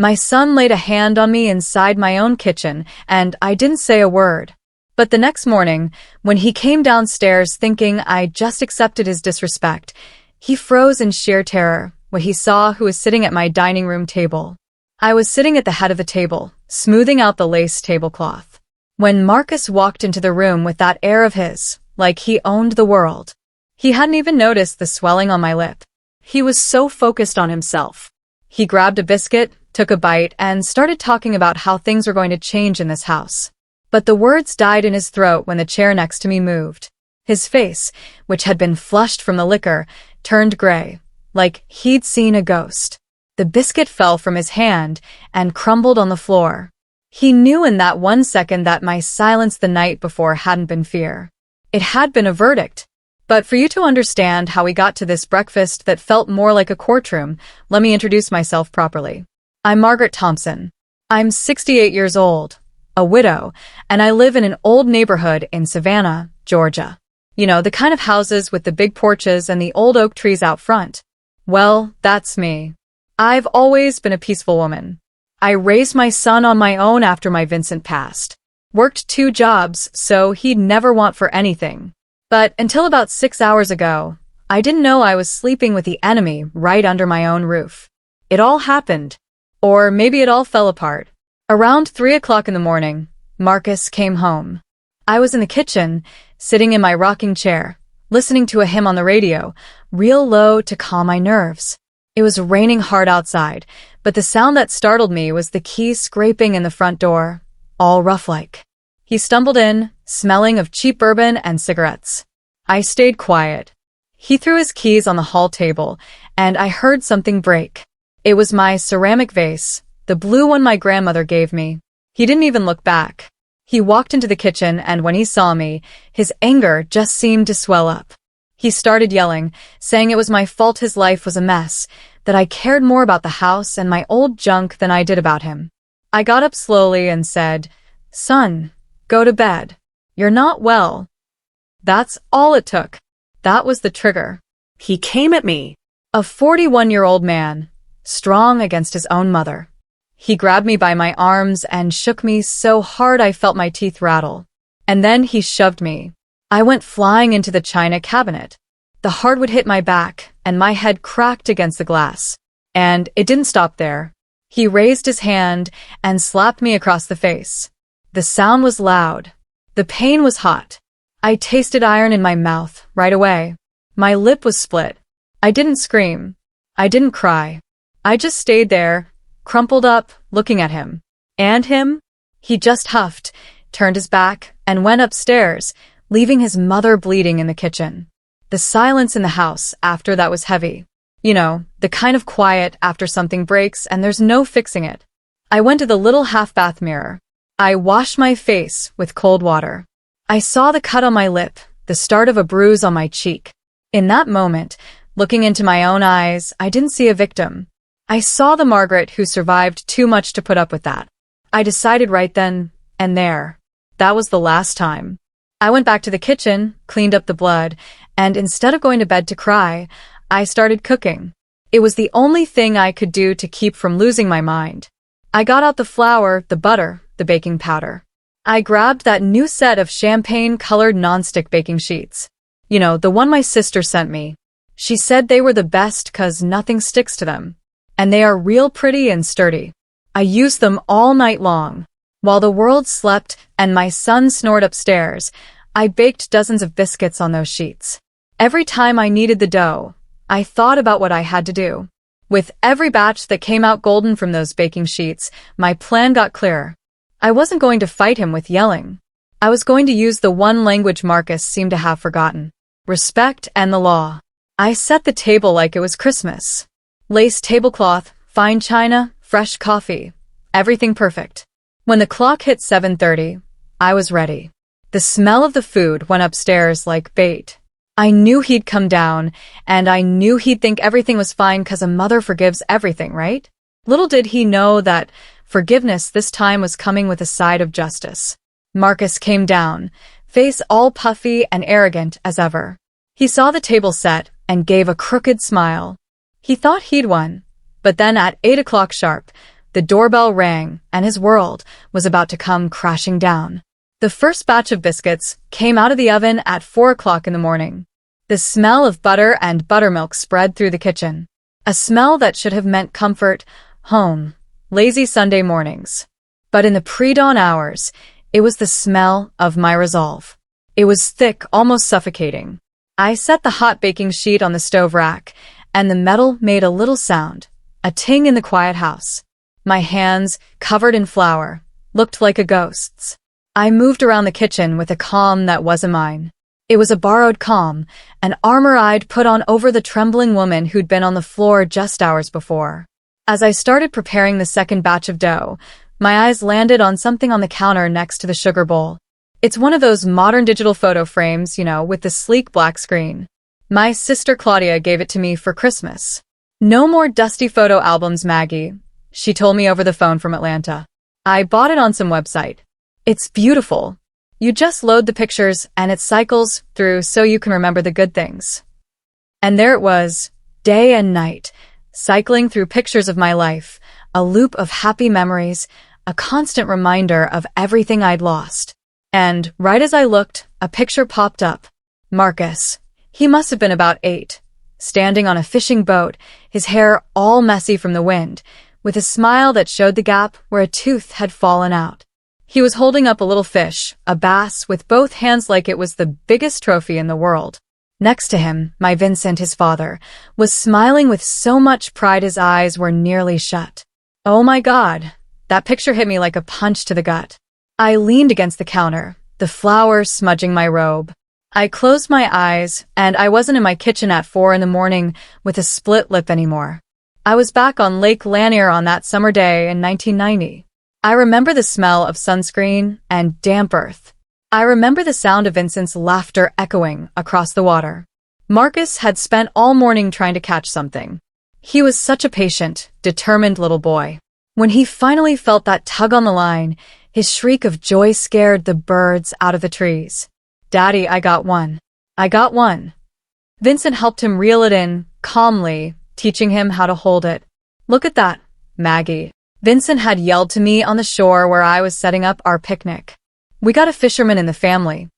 My son laid a hand on me inside my own kitchen, and I didn't say a word. But the next morning, when he came downstairs thinking I just accepted his disrespect, he froze in sheer terror when he saw who was sitting at my dining room table. I was sitting at the head of the table, smoothing out the lace tablecloth. When Marcus walked into the room with that air of his, like he owned the world. He hadn't even noticed the swelling on my lip. He was so focused on himself. He grabbed a biscuit, took a bite, and started talking about how things were going to change in this house. But the words died in his throat when the chair next to me moved. His face, which had been flushed from the liquor, turned gray, like he'd seen a ghost. The biscuit fell from his hand and crumbled on the floor. He knew in that 1 second that my silence the night before hadn't been fear. It had been a verdict. But for you to understand how we got to this breakfast that felt more like a courtroom, let me introduce myself properly. I'm Margaret Thompson. I'm 68 years old, a widow, and I live in an old neighborhood in Savannah, Georgia. You know, the kind of houses with the big porches and the old oak trees out front. Well, that's me. I've always been a peaceful woman. I raised my son on my own after my Vincent passed. Worked 2 jobs, so he'd never want for anything. But until about 6 hours ago, I didn't know I was sleeping with the enemy right under my own roof. It all happened. Or maybe it all fell apart. Around 3 o'clock in the morning, Marcus came home. I was in the kitchen, sitting in my rocking chair, listening to a hymn on the radio, real low to calm my nerves. It was raining hard outside, but the sound that startled me was the key scraping in the front door, all rough-like. He stumbled in, smelling of cheap bourbon and cigarettes. I stayed quiet. He threw his keys on the hall table, and I heard something break. It was my ceramic vase, the blue one my grandmother gave me. He didn't even look back. He walked into the kitchen, and when he saw me, his anger just seemed to swell up. He started yelling, saying it was my fault his life was a mess, that I cared more about the house and my old junk than I did about him. I got up slowly and said, "Son, go to bed. You're not well." That's all it took. That was the trigger. He came at me. A 41-year-old man, strong against his own mother. He grabbed me by my arms and shook me so hard I felt my teeth rattle. And then he shoved me. I went flying into the china cabinet. The hardwood hit my back, and my head cracked against the glass. And it didn't stop there. He raised his hand and slapped me across the face. The sound was loud. The pain was hot. I tasted iron in my mouth right away. My lip was split. I didn't scream. I didn't cry. I just stayed there, crumpled up, looking at him. And him? He just huffed, turned his back, and went upstairs, leaving his mother bleeding in the kitchen. The silence in the house after that was heavy. You know, the kind of quiet after something breaks and there's no fixing it. I went to the little half-bath mirror. I washed my face with cold water. I saw the cut on my lip, the start of a bruise on my cheek. In that moment, looking into my own eyes, I didn't see a victim. I saw the Margaret who survived too much to put up with that. I decided right then and there. That was the last time. I went back to the kitchen, cleaned up the blood, and instead of going to bed to cry, I started cooking. It was the only thing I could do to keep from losing my mind. I got out the flour, the butter, the baking powder. I grabbed that new set of champagne-colored nonstick baking sheets. You know, the one my sister sent me. She said they were the best 'cause nothing sticks to them. And they are real pretty and sturdy. I used them all night long. While the world slept and my son snored upstairs, I baked dozens of biscuits on those sheets. Every time I kneaded the dough, I thought about what I had to do. With every batch that came out golden from those baking sheets, my plan got clearer. I wasn't going to fight him with yelling. I was going to use the one language Marcus seemed to have forgotten: respect and the law. I set the table like it was Christmas. Lace tablecloth, fine china, fresh coffee. Everything perfect. When the clock hit 7:30, I was ready. The smell of the food went upstairs like bait. I knew he'd come down, and I knew he'd think everything was fine 'cause a mother forgives everything, right? Little did he know that forgiveness this time was coming with a side of justice. Marcus came down, face all puffy and arrogant as ever. He saw the table set and gave a crooked smile. He thought he'd won, but then at 8 o'clock sharp, The doorbell rang, and his world was about to come crashing down. The first batch of biscuits came out of the oven at 4 o'clock in the morning. The smell of butter and buttermilk spread through the kitchen. A smell that should have meant comfort, home, lazy Sunday mornings. But in the pre-dawn hours, it was the smell of my resolve. It was thick, almost suffocating. I set the hot baking sheet on the stove rack, and the metal made a little sound, a ting in the quiet house. My hands, covered in flour, looked like a ghost's. I moved around the kitchen with a calm that wasn't mine. It was a borrowed calm, an armor I'd put on over the trembling woman who'd been on the floor just hours before. As I started preparing the second batch of dough, my eyes landed on something on the counter next to the sugar bowl. It's one of those modern digital photo frames, with the sleek black screen. My sister Claudia gave it to me for Christmas. No more dusty photo albums, Maggie, she told me over the phone from Atlanta. I bought it on some website. It's beautiful. You just load the pictures and it cycles through so you can remember the good things. And there it was, day and night, cycling through pictures of my life, a loop of happy memories, a constant reminder of everything I'd lost. And right as I looked, a picture popped up. Marcus. He must have been about 8, standing on a fishing boat, his hair all messy from the wind, with a smile that showed the gap where a tooth had fallen out. He was holding up a little fish, a bass, with both hands like it was the biggest trophy in the world. Next to him, my Vincent, his father, was smiling with so much pride his eyes were nearly shut. Oh my God, that picture hit me like a punch to the gut. I leaned against the counter, the flour smudging my robe. I closed my eyes, and I wasn't in my kitchen at 4 in the morning with a split lip anymore. I was back on Lake Lanier on that summer day in 1990. I remember the smell of sunscreen and damp earth. I remember the sound of Vincent's laughter echoing across the water. Marcus had spent all morning trying to catch something. He was such a patient, determined little boy. When he finally felt that tug on the line, his shriek of joy scared the birds out of the trees. Daddy, I got one. I got one. Vincent helped him reel it in, calmly, teaching him how to hold it. Look at that, Maggie. Vincent had yelled to me on the shore where I was setting up our picnic. We got a fisherman in the family.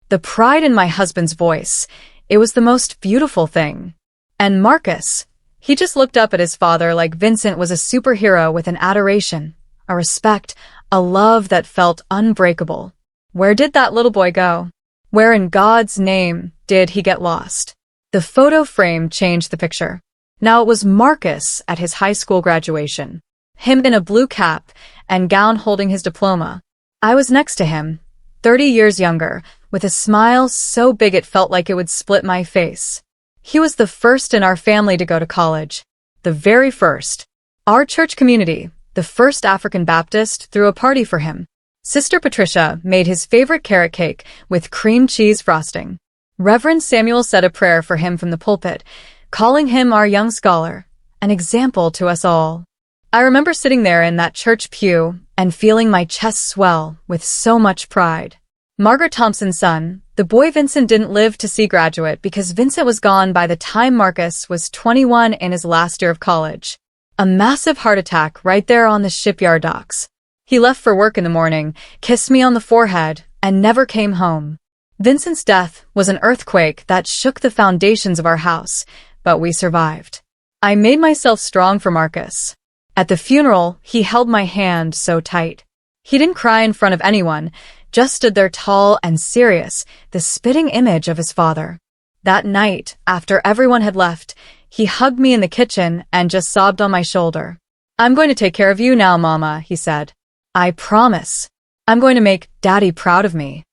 The pride in my husband's voice, it was the most beautiful thing. And Marcus, he just looked up at his father like Vincent was a superhero with an adoration, a respect, a love that felt unbreakable. Where did that little boy go? Where in God's name did he get lost? The photo frame changed the picture. Now it was Marcus at his high school graduation. Him in a blue cap and gown holding his diploma. I was next to him, 30 years younger, with a smile so big it felt like it would split my face. He was the first in our family to go to college. The very first. Our church community, the First African Baptist, threw a party for him. Sister Patricia made his favorite carrot cake with cream cheese frosting. Reverend Samuel said a prayer for him from the pulpit, calling him our young scholar, an example to us all. I remember sitting there in that church pew and feeling my chest swell with so much pride. Margaret Thompson's son, the boy Vincent didn't live to see graduate because Vincent was gone by the time Marcus was 21 in his last year of college. A massive heart attack right there on the shipyard docks. He left for work in the morning, kissed me on the forehead, and never came home. Vincent's death was an earthquake that shook the foundations of our house, but we survived. I made myself strong for Marcus. At the funeral, he held my hand so tight. He didn't cry in front of anyone, just stood there tall and serious, the spitting image of his father. That night, after everyone had left, he hugged me in the kitchen and just sobbed on my shoulder. I'm going to take care of you now, Mama, he said. I promise. I'm going to make Daddy proud of me.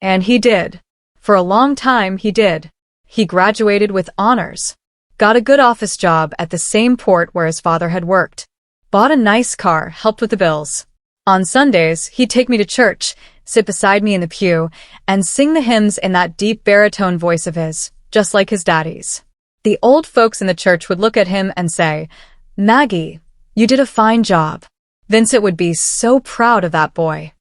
And he did. For a long time, he did. He graduated with honors. Got a good office job at the same port where his father had worked. Bought a nice car, helped with the bills. On Sundays, he'd take me to church, sit beside me in the pew, and sing the hymns in that deep baritone voice of his, just like his daddy's. The old folks in the church would look at him and say, Maggie, you did a fine job. Vincent would be so proud of that boy.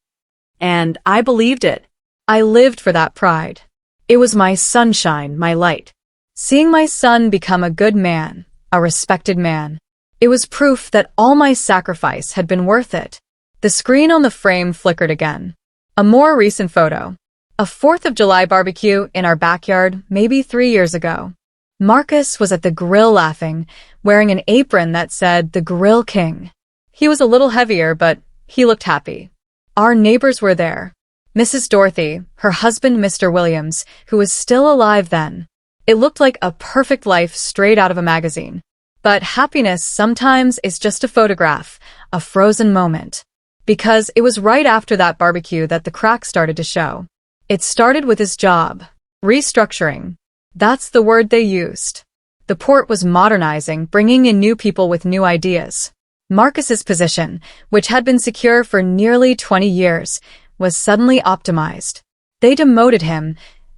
And I believed it. I lived for that pride. It was my sunshine, my light. Seeing my son become a good man, a respected man. It was proof that all my sacrifice had been worth it. The screen on the frame flickered again. A more recent photo. A 4th of July barbecue in our backyard, maybe 3 years ago. Marcus was at the grill laughing, wearing an apron that said the Grill King. He was a little heavier, but he looked happy. Our neighbors were there. Mrs. Dorothy, her husband Mr. Williams, who was still alive then. It looked like a perfect life straight out of a magazine. But happiness sometimes is just a photograph, a frozen moment. Because it was right after that barbecue that the cracks started to show. It started with his job. Restructuring. That's the word they used. The port was modernizing, bringing in new people with new ideas. Marcus's position, which had been secure for nearly 20 years, was suddenly optimized. They demoted him,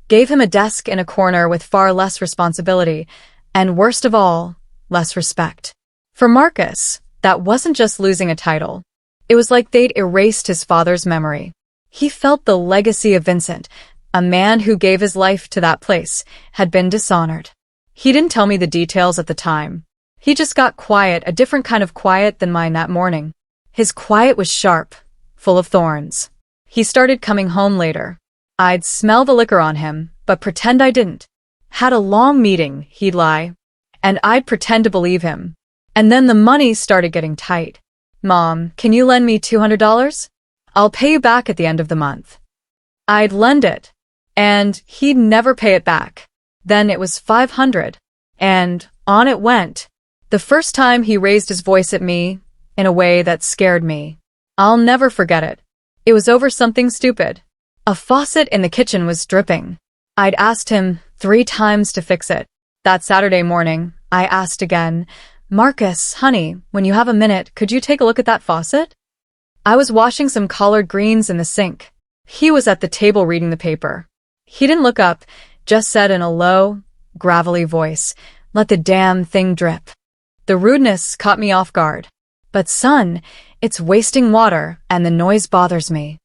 gave him a desk in a corner with far less responsibility, and worst of all, less respect. For Marcus, that wasn't just losing a title. It was like they'd erased his father's memory. He felt the legacy of Vincent, a man who gave his life to that place, had been dishonored. He didn't tell me the details at the time. He just got quiet, a different kind of quiet than mine that morning. His quiet was sharp, full of thorns. He started coming home later. I'd smell the liquor on him, but pretend I didn't. Had a long meeting, he'd lie. And I'd pretend to believe him. And then the money started getting tight. Mom, can you lend me $200? I'll pay you back at the end of the month. I'd lend it, and he'd never pay it back. Then it was $500, and on it went. The first time he raised his voice at me, in a way that scared me. I'll never forget it. It was over something stupid. A faucet in the kitchen was dripping. I'd asked him 3 times to fix it. That Saturday morning, I asked again, Marcus, honey, when you have a minute, could you take a look at that faucet? I was washing some collard greens in the sink. He was at the table reading the paper. He didn't look up, just said in a low, gravelly voice, let the damn thing drip. The rudeness caught me off guard. But son, it's wasting water and the noise bothers me.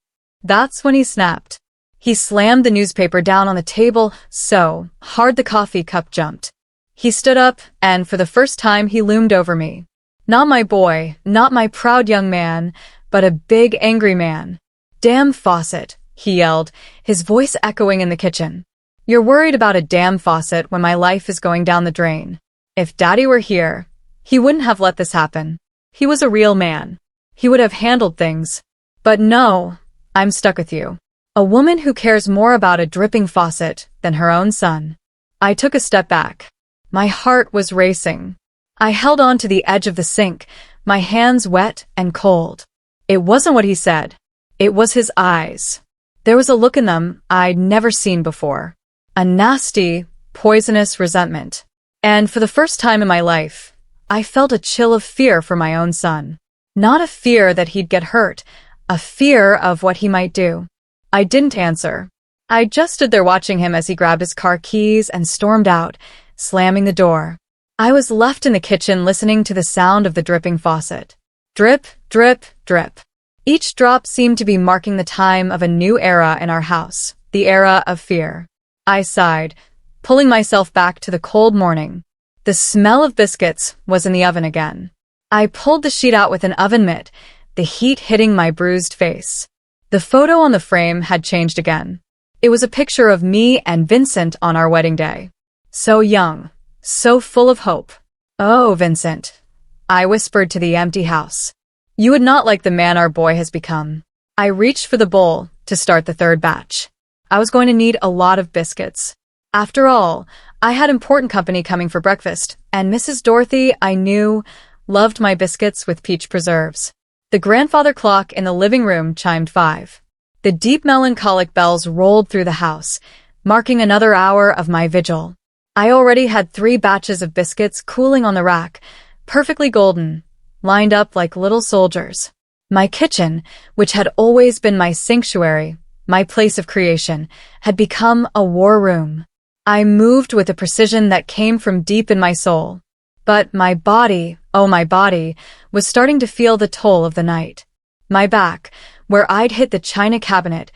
That's when he snapped. He slammed the newspaper down on the table so hard the coffee cup jumped. He stood up, and for the first time he loomed over me. Not my boy, not my proud young man, but a big angry man. Damn faucet, he yelled, his voice echoing in the kitchen. You're worried about a damn faucet when my life is going down the drain. If Daddy were here, he wouldn't have let this happen. He was a real man. He would have handled things. But no, I'm stuck with you. A woman who cares more about a dripping faucet than her own son. I took a step back. My heart was racing. I held on to the edge of the sink, my hands wet and cold. It wasn't what he said. It was his eyes. There was a look in them I'd never seen before. A nasty, poisonous resentment. And for the first time in my life, I felt a chill of fear for my own son. Not a fear that he'd get hurt, a fear of what he might do. I didn't answer. I just stood there watching him as he grabbed his car keys and stormed out, slamming the door. I was left in the kitchen listening to the sound of the dripping faucet. Drip, drip, drip. Each drop seemed to be marking the time of a new era in our house, the era of fear. I sighed, pulling myself back to the cold morning. The smell of biscuits was in the oven again. I pulled the sheet out with an oven mitt, the heat hitting my bruised face. The photo on the frame had changed again. It was a picture of me and Vincent on our wedding day. So young, so full of hope. Oh, Vincent, I whispered to the empty house. You would not like the man our boy has become. I reached for the bowl to start the 3rd batch. I was going to need a lot of biscuits. After all, I had important company coming for breakfast, and Mrs. Dorothy, I knew, loved my biscuits with peach preserves. The grandfather clock in the living room chimed 5. The deep melancholic bells rolled through the house, marking another hour of my vigil. I already had 3 batches of biscuits cooling on the rack, perfectly golden, lined up like little soldiers. My kitchen, which had always been my sanctuary, my place of creation, had become a war room. I moved with a precision that came from deep in my soul. But my body, oh my body, was starting to feel the toll of the night. My back, where I'd hit the china cabinet,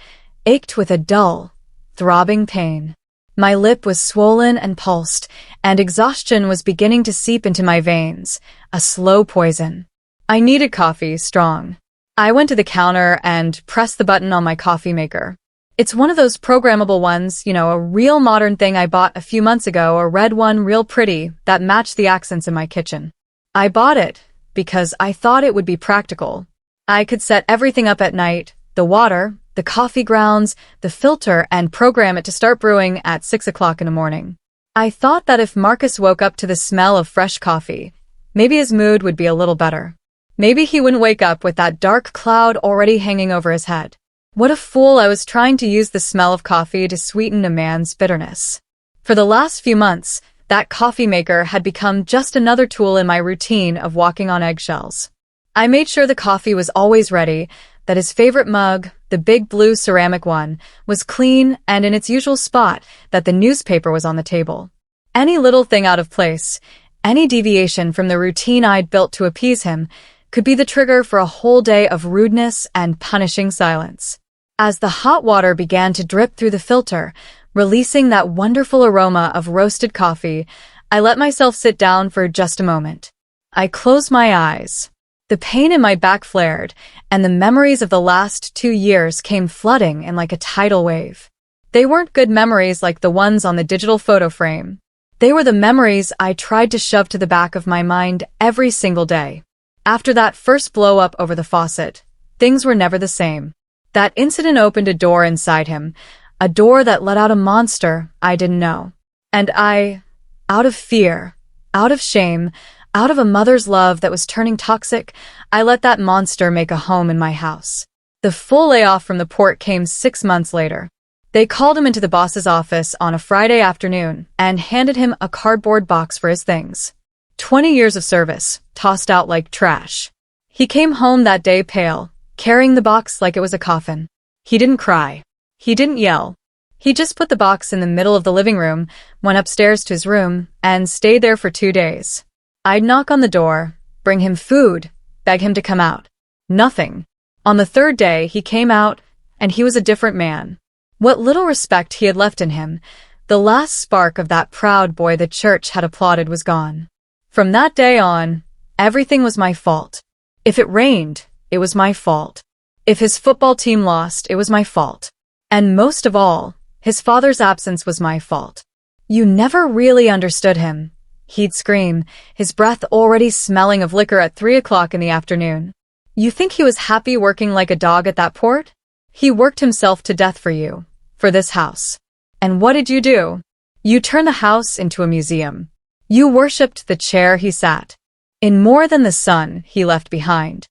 ached with a dull, throbbing pain. My lip was swollen and pulsed, and exhaustion was beginning to seep into my veins, a slow poison. I needed coffee, strong. I went to the counter and pressed the button on my coffee maker. It's one of those programmable ones, a real modern thing I bought a few months ago, a red one, real pretty, that matched the accents in my kitchen. I bought it because I thought it would be practical. I could set everything up at night, the water, the coffee grounds, the filter, and program it to start brewing at 6 o'clock in the morning. I thought that if Marcus woke up to the smell of fresh coffee, maybe his mood would be a little better. Maybe he wouldn't wake up with that dark cloud already hanging over his head. What a fool I was, trying to use the smell of coffee to sweeten a man's bitterness. For the last few months, that coffee maker had become just another tool in my routine of walking on eggshells. I made sure the coffee was always ready, that his favorite mug, the big blue ceramic one, was clean and in its usual spot, that the newspaper was on the table. Any little thing out of place, any deviation from the routine I'd built to appease him, could be the trigger for a whole day of rudeness and punishing silence. As the hot water began to drip through the filter, releasing that wonderful aroma of roasted coffee, I let myself sit down for just a moment. I closed my eyes. The pain in my back flared, and the memories of the last 2 years came flooding in like a tidal wave. They weren't good memories like the ones on the digital photo frame. They were the memories I tried to shove to the back of my mind every single day. After that first blow-up over the faucet, things were never the same. That incident opened a door inside him, a door that let out a monster I didn't know. And I, out of fear, out of shame, out of a mother's love that was turning toxic, I let that monster make a home in my house. The full layoff from the port came 6 months later. They called him into the boss's office on a Friday afternoon and handed him a cardboard box for his things. 20 years of service, tossed out like trash. He came home that day pale, carrying the box like it was a coffin. He didn't cry. He didn't yell. He just put the box in the middle of the living room, went upstairs to his room, and stayed there for 2 days. I'd knock on the door, bring him food, beg him to come out. Nothing. On the 3rd day, he came out, and he was a different man. What little respect he had left in him, the last spark of that proud boy the church had applauded, was gone. From that day on, everything was my fault. If it rained, it was my fault. If his football team lost, it was my fault. And most of all, his father's absence was my fault. You never really understood him, he'd scream, his breath already smelling of liquor at 3 o'clock in the afternoon. You think he was happy working like a dog at that port? He worked himself to death for you, for this house. And what did you do? You turned the house into a museum. You worshipped the chair he sat in more than the son he left behind.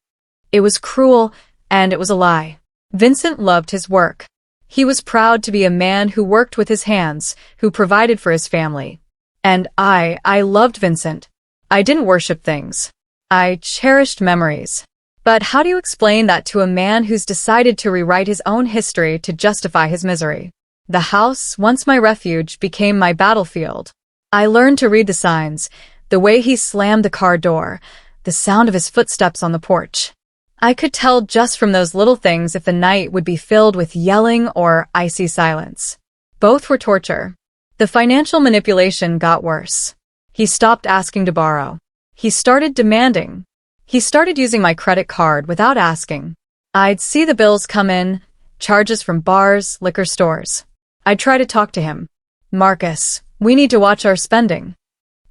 It was cruel, and it was a lie. Vincent loved his work. He was proud to be a man who worked with his hands, who provided for his family. And I loved Vincent. I didn't worship things. I cherished memories. But how do you explain that to a man who's decided to rewrite his own history to justify his misery? The house, once my refuge, became my battlefield. I learned to read the signs, the way he slammed the car door, the sound of his footsteps on the porch. I could tell just from those little things if the night would be filled with yelling or icy silence. Both were torture. The financial manipulation got worse. He stopped asking to borrow. He started demanding. He started using my credit card without asking. I'd see the bills come in, charges from bars, liquor stores. I'd try to talk to him. Marcus, we need to watch our spending.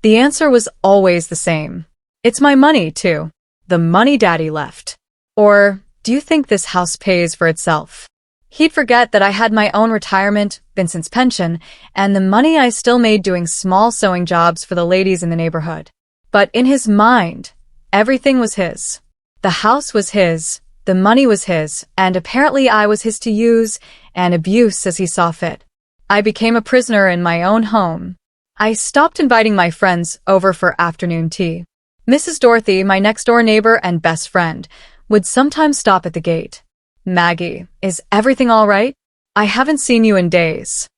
The answer was always the same. It's my money, too. The money Daddy left. Or, do you think this house pays for itself? He'd forget that I had my own retirement, Vincent's pension, and the money I still made doing small sewing jobs for the ladies in the neighborhood. But in his mind, everything was his. The house was his, the money was his, and apparently I was his to use and abuse as he saw fit. I became a prisoner in my own home. I stopped inviting my friends over for afternoon tea. Mrs. Dorothy, my next-door neighbor and best friend, would sometimes stop at the gate. Maggie, is everything all right? I haven't seen you in days.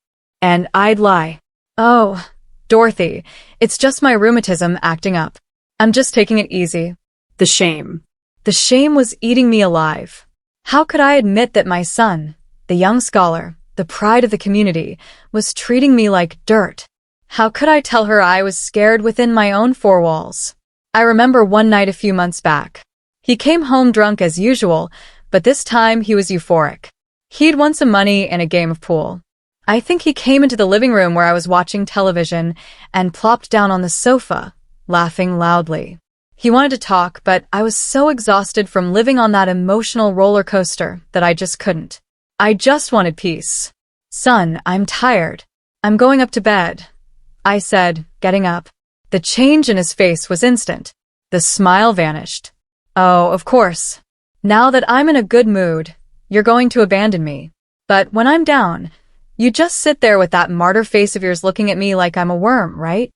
And I'd lie. Oh, Dorothy, it's just my rheumatism acting up. I'm just taking it easy. The shame. The shame was eating me alive. How could I admit that my son, the young scholar, the pride of the community, was treating me like dirt. How could I tell her I was scared within my own four walls? I remember one night a few months back. He came home drunk as usual, but this time he was euphoric. He'd won some money in a game of pool. I think he came into the living room where I was watching television and plopped down on the sofa, laughing loudly. He wanted to talk, but I was so exhausted from living on that emotional roller coaster that I just couldn't. I just wanted peace. "Son, I'm tired. I'm going up to bed," I said, getting up. The change in his face was instant. The smile vanished. "Oh, of course. Now that I'm in a good mood, you're going to abandon me. But when I'm down, you just sit there with that martyr face of yours looking at me like I'm a worm, right?"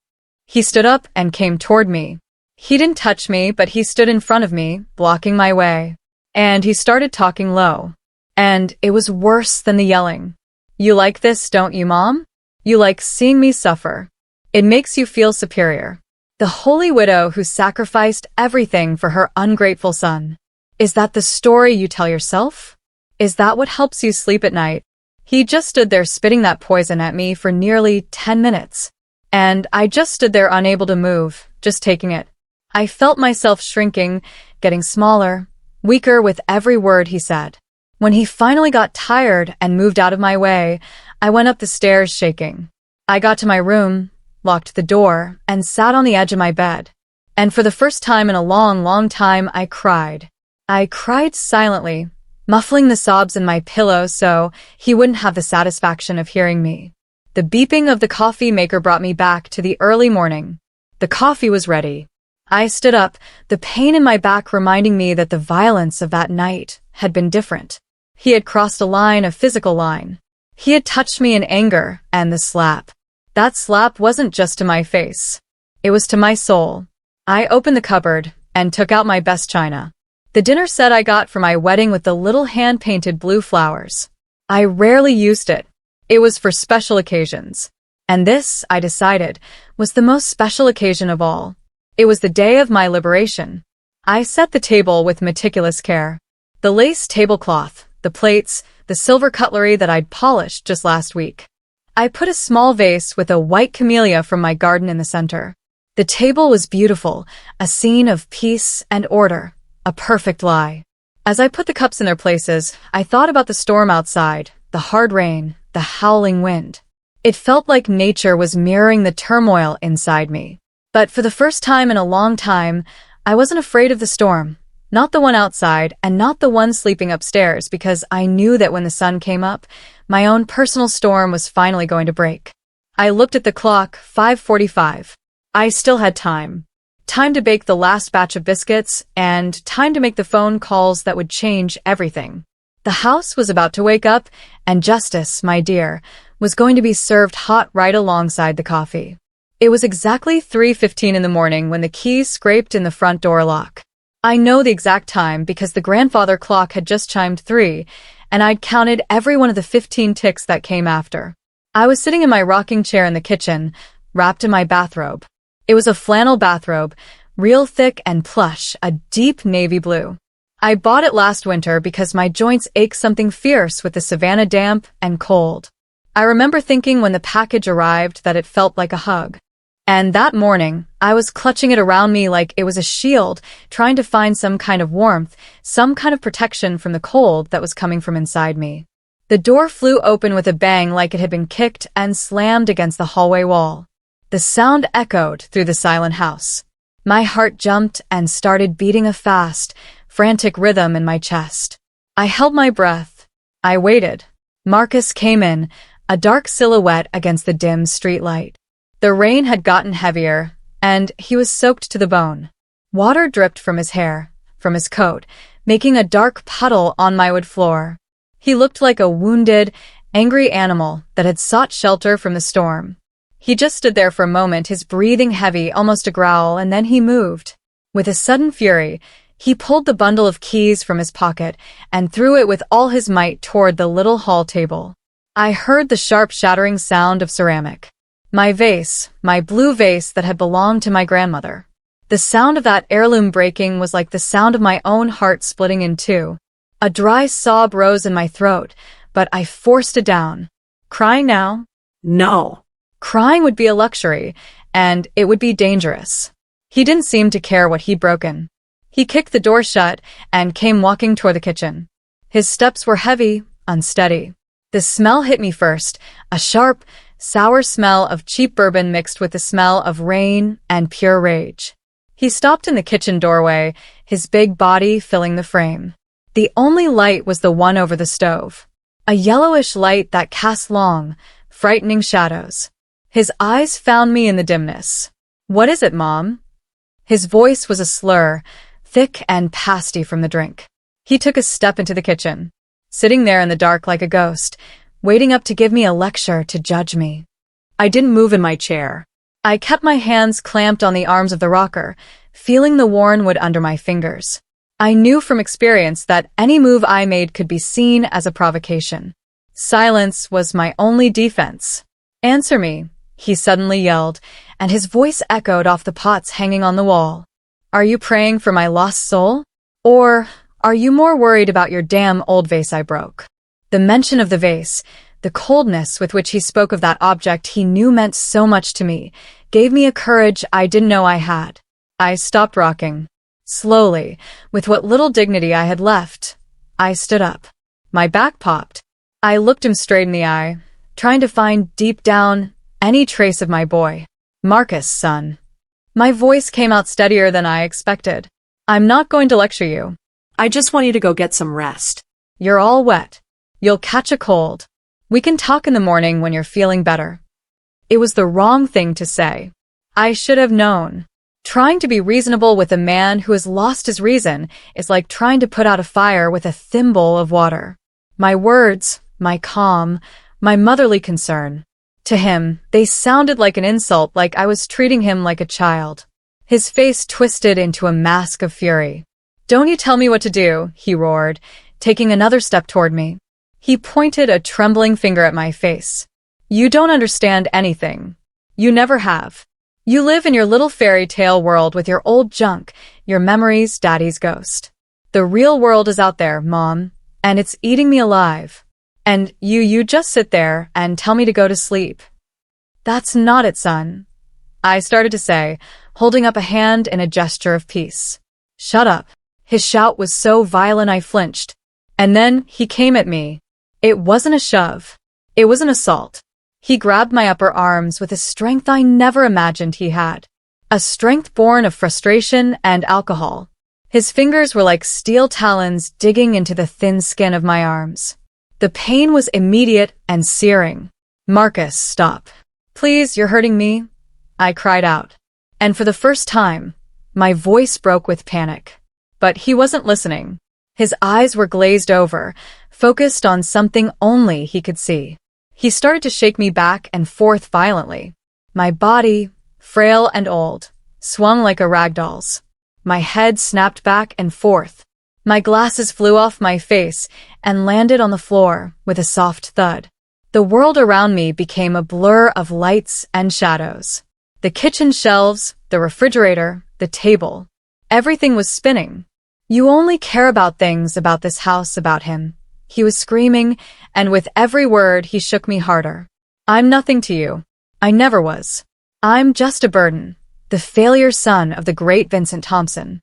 He stood up and came toward me. He didn't touch me, but he stood in front of me, blocking my way. And he started talking low. And it was worse than the yelling. "You like this, don't you, Mom? You like seeing me suffer. It makes you feel superior. The holy widow who sacrificed everything for her ungrateful son. Is that the story you tell yourself? Is that what helps you sleep at night?" He just stood there spitting that poison at me for nearly 10 minutes. And I just stood there unable to move, just taking it. I felt myself shrinking, getting smaller, weaker with every word he said. When he finally got tired and moved out of my way, I went up the stairs shaking. I got to my room, locked the door, and sat on the edge of my bed. And for the first time in a long, long time, I cried. I cried silently, muffling the sobs in my pillow so he wouldn't have the satisfaction of hearing me. The beeping of the coffee maker brought me back to the early morning. The coffee was ready. I stood up, the pain in my back reminding me that the violence of that night had been different. He had crossed a line, a physical line. He had touched me in anger, and the slap. That slap wasn't just to my face. It was to my soul. I opened the cupboard and took out my best china. The dinner set I got for my wedding with the little hand-painted blue flowers. I rarely used it. It was for special occasions. And this, I decided, was the most special occasion of all. It was the day of my liberation. I set the table with meticulous care. The lace tablecloth, the plates, the silver cutlery that I'd polished just last week. I put a small vase with a white camellia from my garden in the center. The table was beautiful, a scene of peace and order, a perfect lie. As I put the cups in their places, I thought about the storm outside, the hard rain, the howling wind. It felt like nature was mirroring the turmoil inside me. But for the first time in a long time, I wasn't afraid of the storm. Not the one outside, and not the one sleeping upstairs, because I knew that when the sun came up, my own personal storm was finally going to break. I looked at the clock, 5:45. I still had time. Time to bake the last batch of biscuits, and time to make the phone calls that would change everything. The house was about to wake up, and justice, my dear, was going to be served hot right alongside the coffee. It was exactly 3:15 in the morning when the keys scraped in the front door lock. I know the exact time because the grandfather clock had just chimed 3, and I'd counted every one of the 15 ticks that came after. I was sitting in my rocking chair in the kitchen, wrapped in my bathrobe. It was a flannel bathrobe, real thick and plush, a deep navy blue. I bought it last winter because my joints ached something fierce with the Savannah damp and cold. I remember thinking when the package arrived that it felt like a hug. And that morning, I was clutching it around me like it was a shield, trying to find some kind of warmth, some kind of protection from the cold that was coming from inside me. The door flew open with a bang like it had been kicked and slammed against the hallway wall. The sound echoed through the silent house. My heart jumped and started beating a fast, frantic rhythm in my chest. I held my breath. I waited. Marcus came in, a dark silhouette against the dim streetlight. The rain had gotten heavier, and he was soaked to the bone. Water dripped from his hair, from his coat, making a dark puddle on my wood floor. He looked like a wounded, angry animal that had sought shelter from the storm. He just stood there for a moment, his breathing heavy, almost a growl, and then he moved. With a sudden fury, he pulled the bundle of keys from his pocket and threw it with all his might toward the little hall table. I heard the sharp shattering sound of ceramic. My vase, my blue vase that had belonged to my grandmother. The sound of that heirloom breaking was like the sound of my own heart splitting in two. A dry sob rose in my throat, but I forced it down. Crying now? No. Crying would be a luxury, and it would be dangerous. He didn't seem to care what he'd broken. He kicked the door shut and came walking toward the kitchen. His steps were heavy, unsteady. The smell hit me first, a sharp, sour smell of cheap bourbon mixed with the smell of rain and pure rage. He stopped in the kitchen doorway, his big body filling the frame. The only light was the one over the stove, a yellowish light that cast long, frightening shadows. His eyes found me in the dimness. "What is it, Mom?" His voice was a slur, thick and pasty from the drink. He took a step into the kitchen, sitting there in the dark like a ghost, waiting up to give me a lecture to judge me. I didn't move in my chair. I kept my hands clamped on the arms of the rocker, feeling the worn wood under my fingers. I knew from experience that any move I made could be seen as a provocation. Silence was my only defense. "Answer me," he suddenly yelled, and his voice echoed off the pots hanging on the wall. "Are you praying for my lost soul? Or are you more worried about your damn old vase I broke?" The mention of the vase, the coldness with which he spoke of that object he knew meant so much to me, gave me a courage I didn't know I had. I stopped rocking. Slowly, with what little dignity I had left, I stood up. My back popped. I looked him straight in the eye, trying to find deep down any trace of my boy. "Marcus, son." My voice came out steadier than I expected. "I'm not going to lecture you. I just want you to go get some rest. You're all wet. You'll catch a cold. We can talk in the morning when you're feeling better." It was the wrong thing to say. I should have known. Trying to be reasonable with a man who has lost his reason is like trying to put out a fire with a thimble of water. My words, my calm, my motherly concern. To him, they sounded like an insult, like I was treating him like a child. His face twisted into a mask of fury. "Don't you tell me what to do," he roared, taking another step toward me. He pointed a trembling finger at my face. "You don't understand anything. You never have. You live in your little fairy tale world with your old junk, your memories, Daddy's ghost. The real world is out there, Mom, and it's eating me alive. And you just sit there and tell me to go to sleep." "That's not it, son," I started to say, holding up a hand in a gesture of peace. "Shut up." His shout was so violent I flinched. And then he came at me. It wasn't a shove. It was an assault. He grabbed my upper arms with a strength I never imagined he had. A strength born of frustration and alcohol. His fingers were like steel talons digging into the thin skin of my arms. The pain was immediate and searing. "Marcus, stop. Please, you're hurting me," I cried out. And for the first time, my voice broke with panic. But he wasn't listening. His eyes were glazed over, focused on something only he could see. He started to shake me back and forth violently. My body, frail and old, swung like a rag doll's. My head snapped back and forth. My glasses flew off my face and landed on the floor with a soft thud. The world around me became a blur of lights and shadows. The kitchen shelves, the refrigerator, the table. Everything was spinning. "You only care about things about this house, about him," he was screaming, and with every word he shook me harder. "I'm nothing to you. I never was. I'm just a burden, the failure son of the great Vincent Thompson."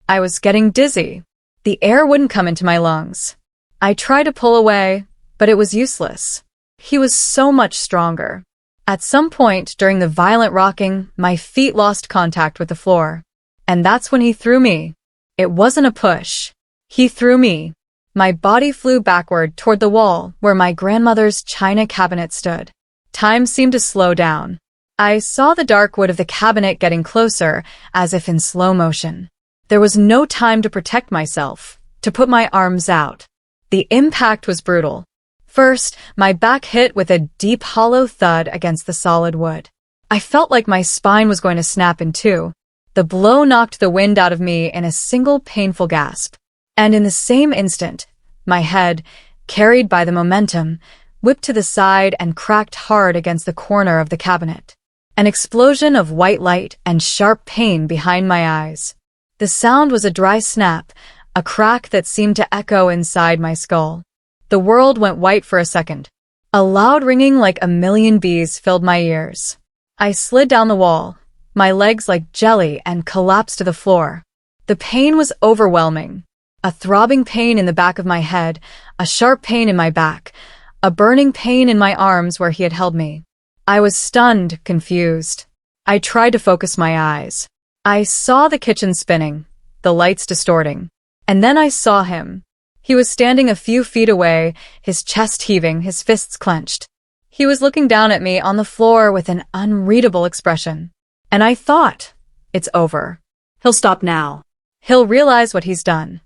I was getting dizzy. The air wouldn't come into my lungs. I tried to pull away, but it was useless. He was so much stronger. At some point during the violent rocking, my feet lost contact with the floor. And that's when he threw me. It wasn't a push. He threw me. My body flew backward toward the wall where my grandmother's china cabinet stood. Time seemed to slow down. I saw the dark wood of the cabinet getting closer, as if in slow motion. There was no time to protect myself, to put my arms out. The impact was brutal. First, my back hit with a deep hollow thud against the solid wood. I felt like my spine was going to snap in two. The blow knocked the wind out of me in a single painful gasp. And in the same instant, my head, carried by the momentum, whipped to the side and cracked hard against the corner of the cabinet. An explosion of white light and sharp pain behind my eyes. The sound was a dry snap, a crack that seemed to echo inside my skull. The world went white for a second. A loud ringing like a million bees filled my ears. I slid down the wall, my legs like jelly, and collapsed to the floor. The pain was overwhelming. A throbbing pain in the back of my head, a sharp pain in my back, a burning pain in my arms where he had held me. I was stunned, confused. I tried to focus my eyes. I saw the kitchen spinning, the lights distorting. And then I saw him. He was standing a few feet away, his chest heaving, his fists clenched. He was looking down at me on the floor with an unreadable expression. And I thought, it's over. He'll stop now. He'll realize what he's done.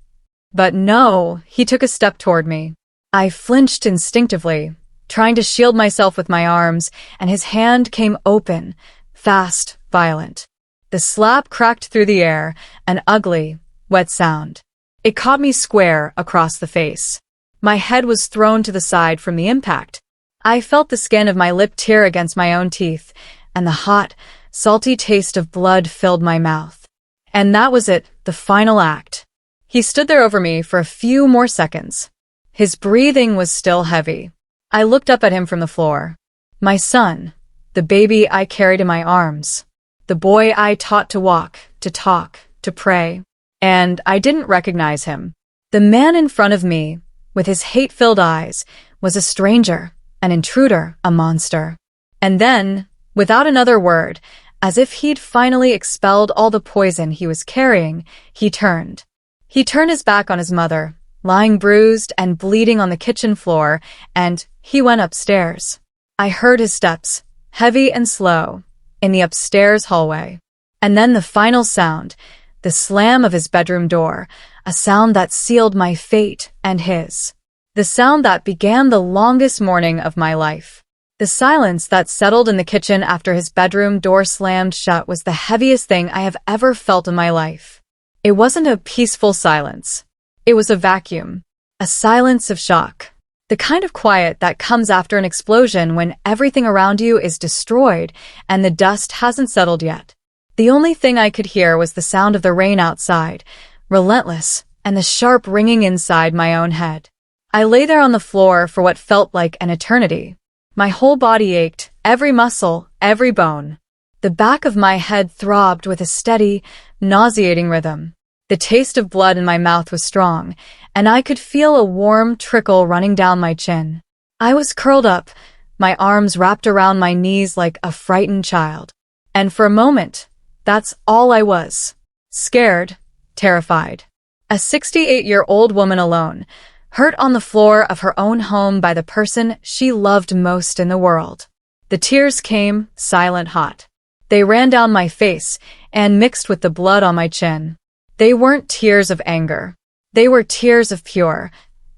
But no, he took a step toward me. I flinched instinctively, trying to shield myself with my arms, and his hand came open, fast, violent. The slap cracked through the air, an ugly, wet sound. It caught me square across the face. My head was thrown to the side from the impact. I felt the skin of my lip tear against my own teeth, and the hot, salty taste of blood filled my mouth. And that was it, the final act. He stood there over me for a few more seconds. His breathing was still heavy. I looked up at him from the floor. My son, the baby I carried in my arms, the boy I taught to walk, to talk, to pray. And I didn't recognize him. The man in front of me, with his hate-filled eyes, was a stranger, an intruder, a monster. And then, without another word, as if he'd finally expelled all the poison he was carrying, he turned. He turned his back on his mother, lying bruised and bleeding on the kitchen floor, and he went upstairs. I heard his steps, heavy and slow, in the upstairs hallway. And then the final sound, the slam of his bedroom door, a sound that sealed my fate and his. The sound that began the longest morning of my life. The silence that settled in the kitchen after his bedroom door slammed shut was the heaviest thing I have ever felt in my life. It wasn't a peaceful silence. It was a vacuum, a silence of shock. The kind of quiet that comes after an explosion when everything around you is destroyed and the dust hasn't settled yet. The only thing I could hear was the sound of the rain outside, relentless, and the sharp ringing inside my own head. I lay there on the floor for what felt like an eternity. My whole body ached, every muscle, every bone. The back of my head throbbed with a steady, nauseating rhythm. The taste of blood in my mouth was strong, and I could feel a warm trickle running down my chin. I was curled up, my arms wrapped around my knees like a frightened child. And for a moment, that's all I was. Scared, terrified. A 68-year-old woman alone, hurt on the floor of her own home by the person she loved most in the world. The tears came, silent hot. They ran down my face and mixed with the blood on my chin. They weren't tears of anger. They were tears of pure,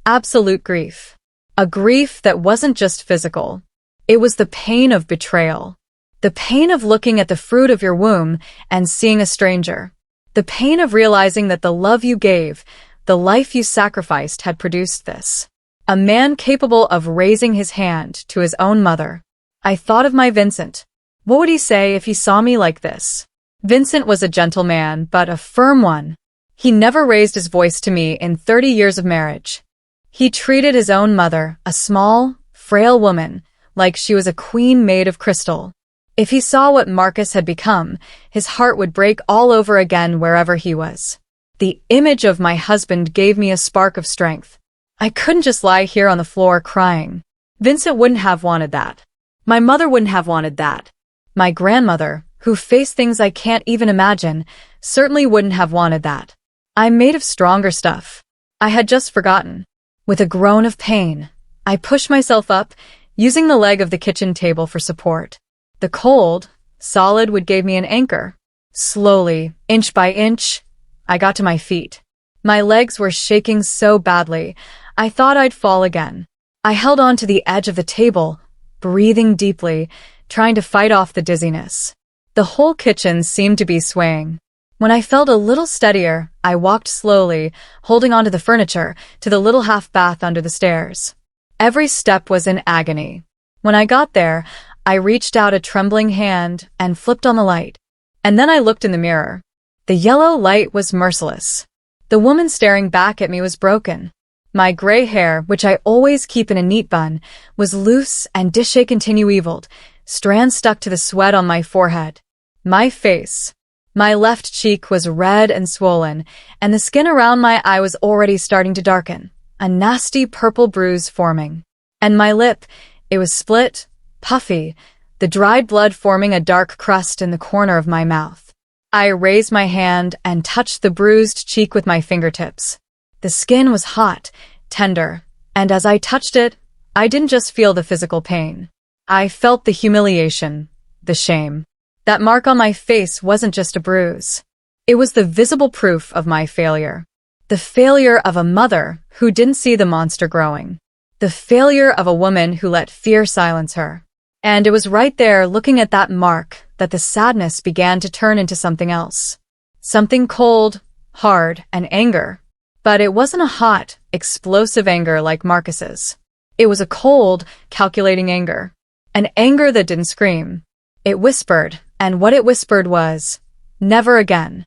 absolute grief. A grief that wasn't just physical. It was the pain of betrayal. The pain of looking at the fruit of your womb and seeing a stranger. The pain of realizing that the love you gave, the life you sacrificed had produced this. A man capable of raising his hand to his own mother. I thought of my Vincent. What would he say if he saw me like this? Vincent was a gentle man, but a firm one. He never raised his voice to me in 30 years of marriage. He treated his own mother, a small, frail woman, like she was a queen made of crystal. If he saw what Marcus had become, his heart would break all over again wherever he was. The image of my husband gave me a spark of strength. I couldn't just lie here on the floor crying. Vincent wouldn't have wanted that. My mother wouldn't have wanted that. My grandmother, who faced things I can't even imagine, certainly wouldn't have wanted that. I'm made of stronger stuff. I had just forgotten. With a groan of pain, I pushed myself up, using the leg of the kitchen table for support. The cold, solid wood gave me an anchor. Slowly, inch by inch, I got to my feet. My legs were shaking so badly, I thought I'd fall again. I held on to the edge of the table, breathing deeply, trying to fight off the dizziness. The whole kitchen seemed to be swaying. When I felt a little steadier, I walked slowly, holding onto the furniture, to the little half bath under the stairs. Every step was in agony. When I got there, I reached out a trembling hand and flipped on the light. And then I looked in the mirror. The yellow light was merciless. The woman staring back at me was broken. My gray hair, which I always keep in a neat bun, was loose and discontinued, strands stuck to the sweat on my forehead. My face. My left cheek was red and swollen, and the skin around my eye was already starting to darken, a nasty purple bruise forming. And my lip, it was split, puffy, the dried blood forming a dark crust in the corner of my mouth. I raised my hand and touched the bruised cheek with my fingertips. The skin was hot, tender, and as I touched it, I didn't just feel the physical pain. I felt the humiliation, the shame. That mark on my face wasn't just a bruise. It was the visible proof of my failure. The failure of a mother who didn't see the monster growing. The failure of a woman who let fear silence her. And it was right there, looking at that mark, that the sadness began to turn into something else. Something cold, hard, and anger. But it wasn't a hot, explosive anger like Marcus's. It was a cold, calculating anger. An anger that didn't scream. It whispered, and what it whispered was, "Never again."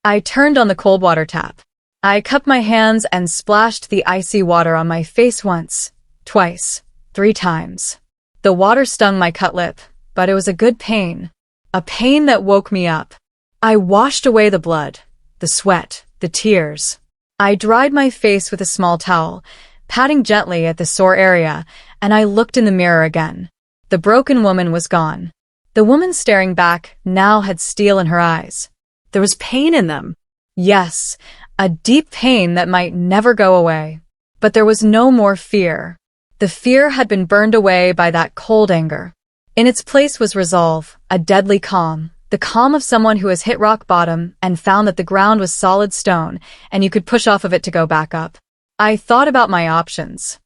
I turned on the cold water tap. I cupped my hands and splashed the icy water on my face once, twice, 3 times. The water stung my cut lip, but it was a good pain. A pain that woke me up. I washed away the blood, the sweat, the tears. I dried my face with a small towel, patting gently at the sore area, and I looked in the mirror again. The broken woman was gone. The woman staring back now had steel in her eyes. There was pain in them. Yes, a deep pain that might never go away. But there was no more fear. The fear had been burned away by that cold anger. In its place was resolve, a deadly calm, the calm of someone who has hit rock bottom and found that the ground was solid stone and you could push off of it to go back up. I thought about my options.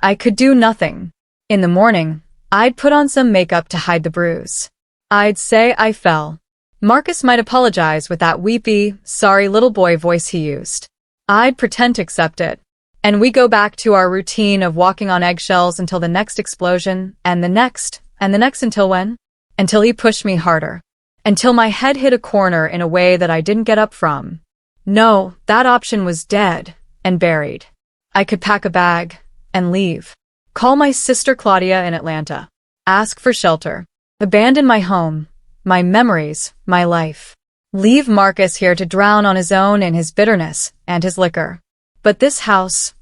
I could do nothing. In the morning, I'd put on some makeup to hide the bruise. I'd say I fell. Marcus might apologize with that weepy, sorry little boy voice he used. I'd pretend to accept it. And we go back to our routine of walking on eggshells until the next explosion, and the next until when? Until he pushed me harder. Until my head hit a corner in a way that I didn't get up from. No, that option was dead and buried. I could pack a bag and leave. Call my sister Claudia in Atlanta. Ask for shelter. Abandon my home, my memories, my life. Leave Marcus here to drown on his own in his bitterness and his liquor. But this house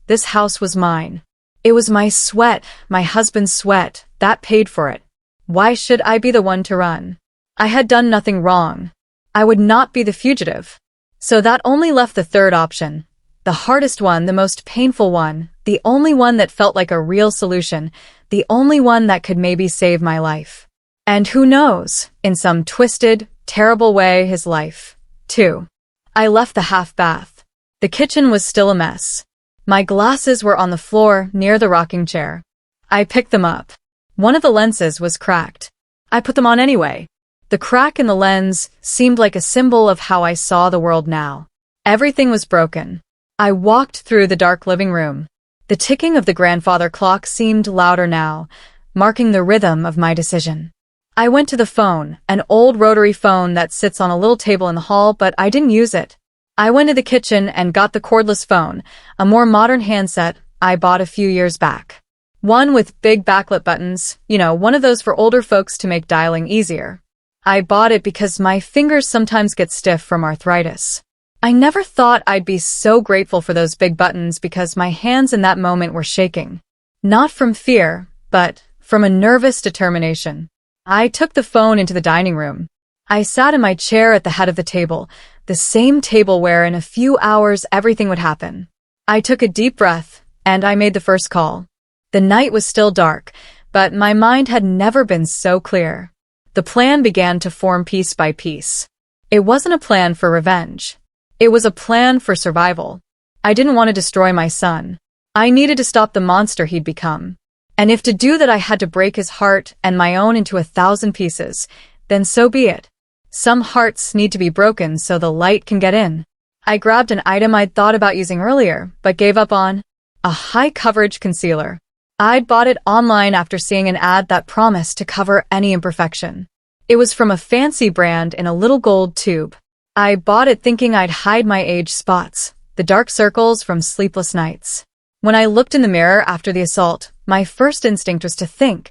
was mine. It was my sweat, my husband's sweat, that paid for it. Why should I be the one to run? I had done nothing wrong. I would not be the fugitive. So that only left the third option. The hardest one, the most painful one, the only one that felt like a real solution, the only one that could maybe save my life. And who knows, in some twisted, terrible way, his life, too. I left the half bath. The kitchen was still a mess. My glasses were on the floor near the rocking chair. I picked them up. One of the lenses was cracked. I put them on anyway. The crack in the lens seemed like a symbol of how I saw the world now. Everything was broken. I walked through the dark living room. The ticking of the grandfather clock seemed louder now, marking the rhythm of my decision. I went to the phone, an old rotary phone that sits on a little table in the hall, but I didn't use it. I went to the kitchen and got the cordless phone, a more modern handset I bought a few years back. One with big backlit buttons, one of those for older folks to make dialing easier. I bought it because my fingers sometimes get stiff from arthritis. I never thought I'd be so grateful for those big buttons because my hands in that moment were shaking. Not from fear, but from a nervous determination. I took the phone into the dining room. I sat in my chair at the head of the table, the same table where in a few hours everything would happen. I took a deep breath, and I made the first call. The night was still dark, but my mind had never been so clear. The plan began to form piece by piece. It wasn't a plan for revenge. It was a plan for survival. I didn't want to destroy my son. I needed to stop the monster he'd become. And if to do that I had to break his heart and my own into 1,000 pieces, then so be it. Some hearts need to be broken so the light can get in. I grabbed an item I'd thought about using earlier, but gave up on. A high-coverage concealer. I'd bought it online after seeing an ad that promised to cover any imperfection. It was from a fancy brand in a little gold tube. I bought it thinking I'd hide my age spots, the dark circles from sleepless nights. When I looked in the mirror after the assault, my first instinct was to think,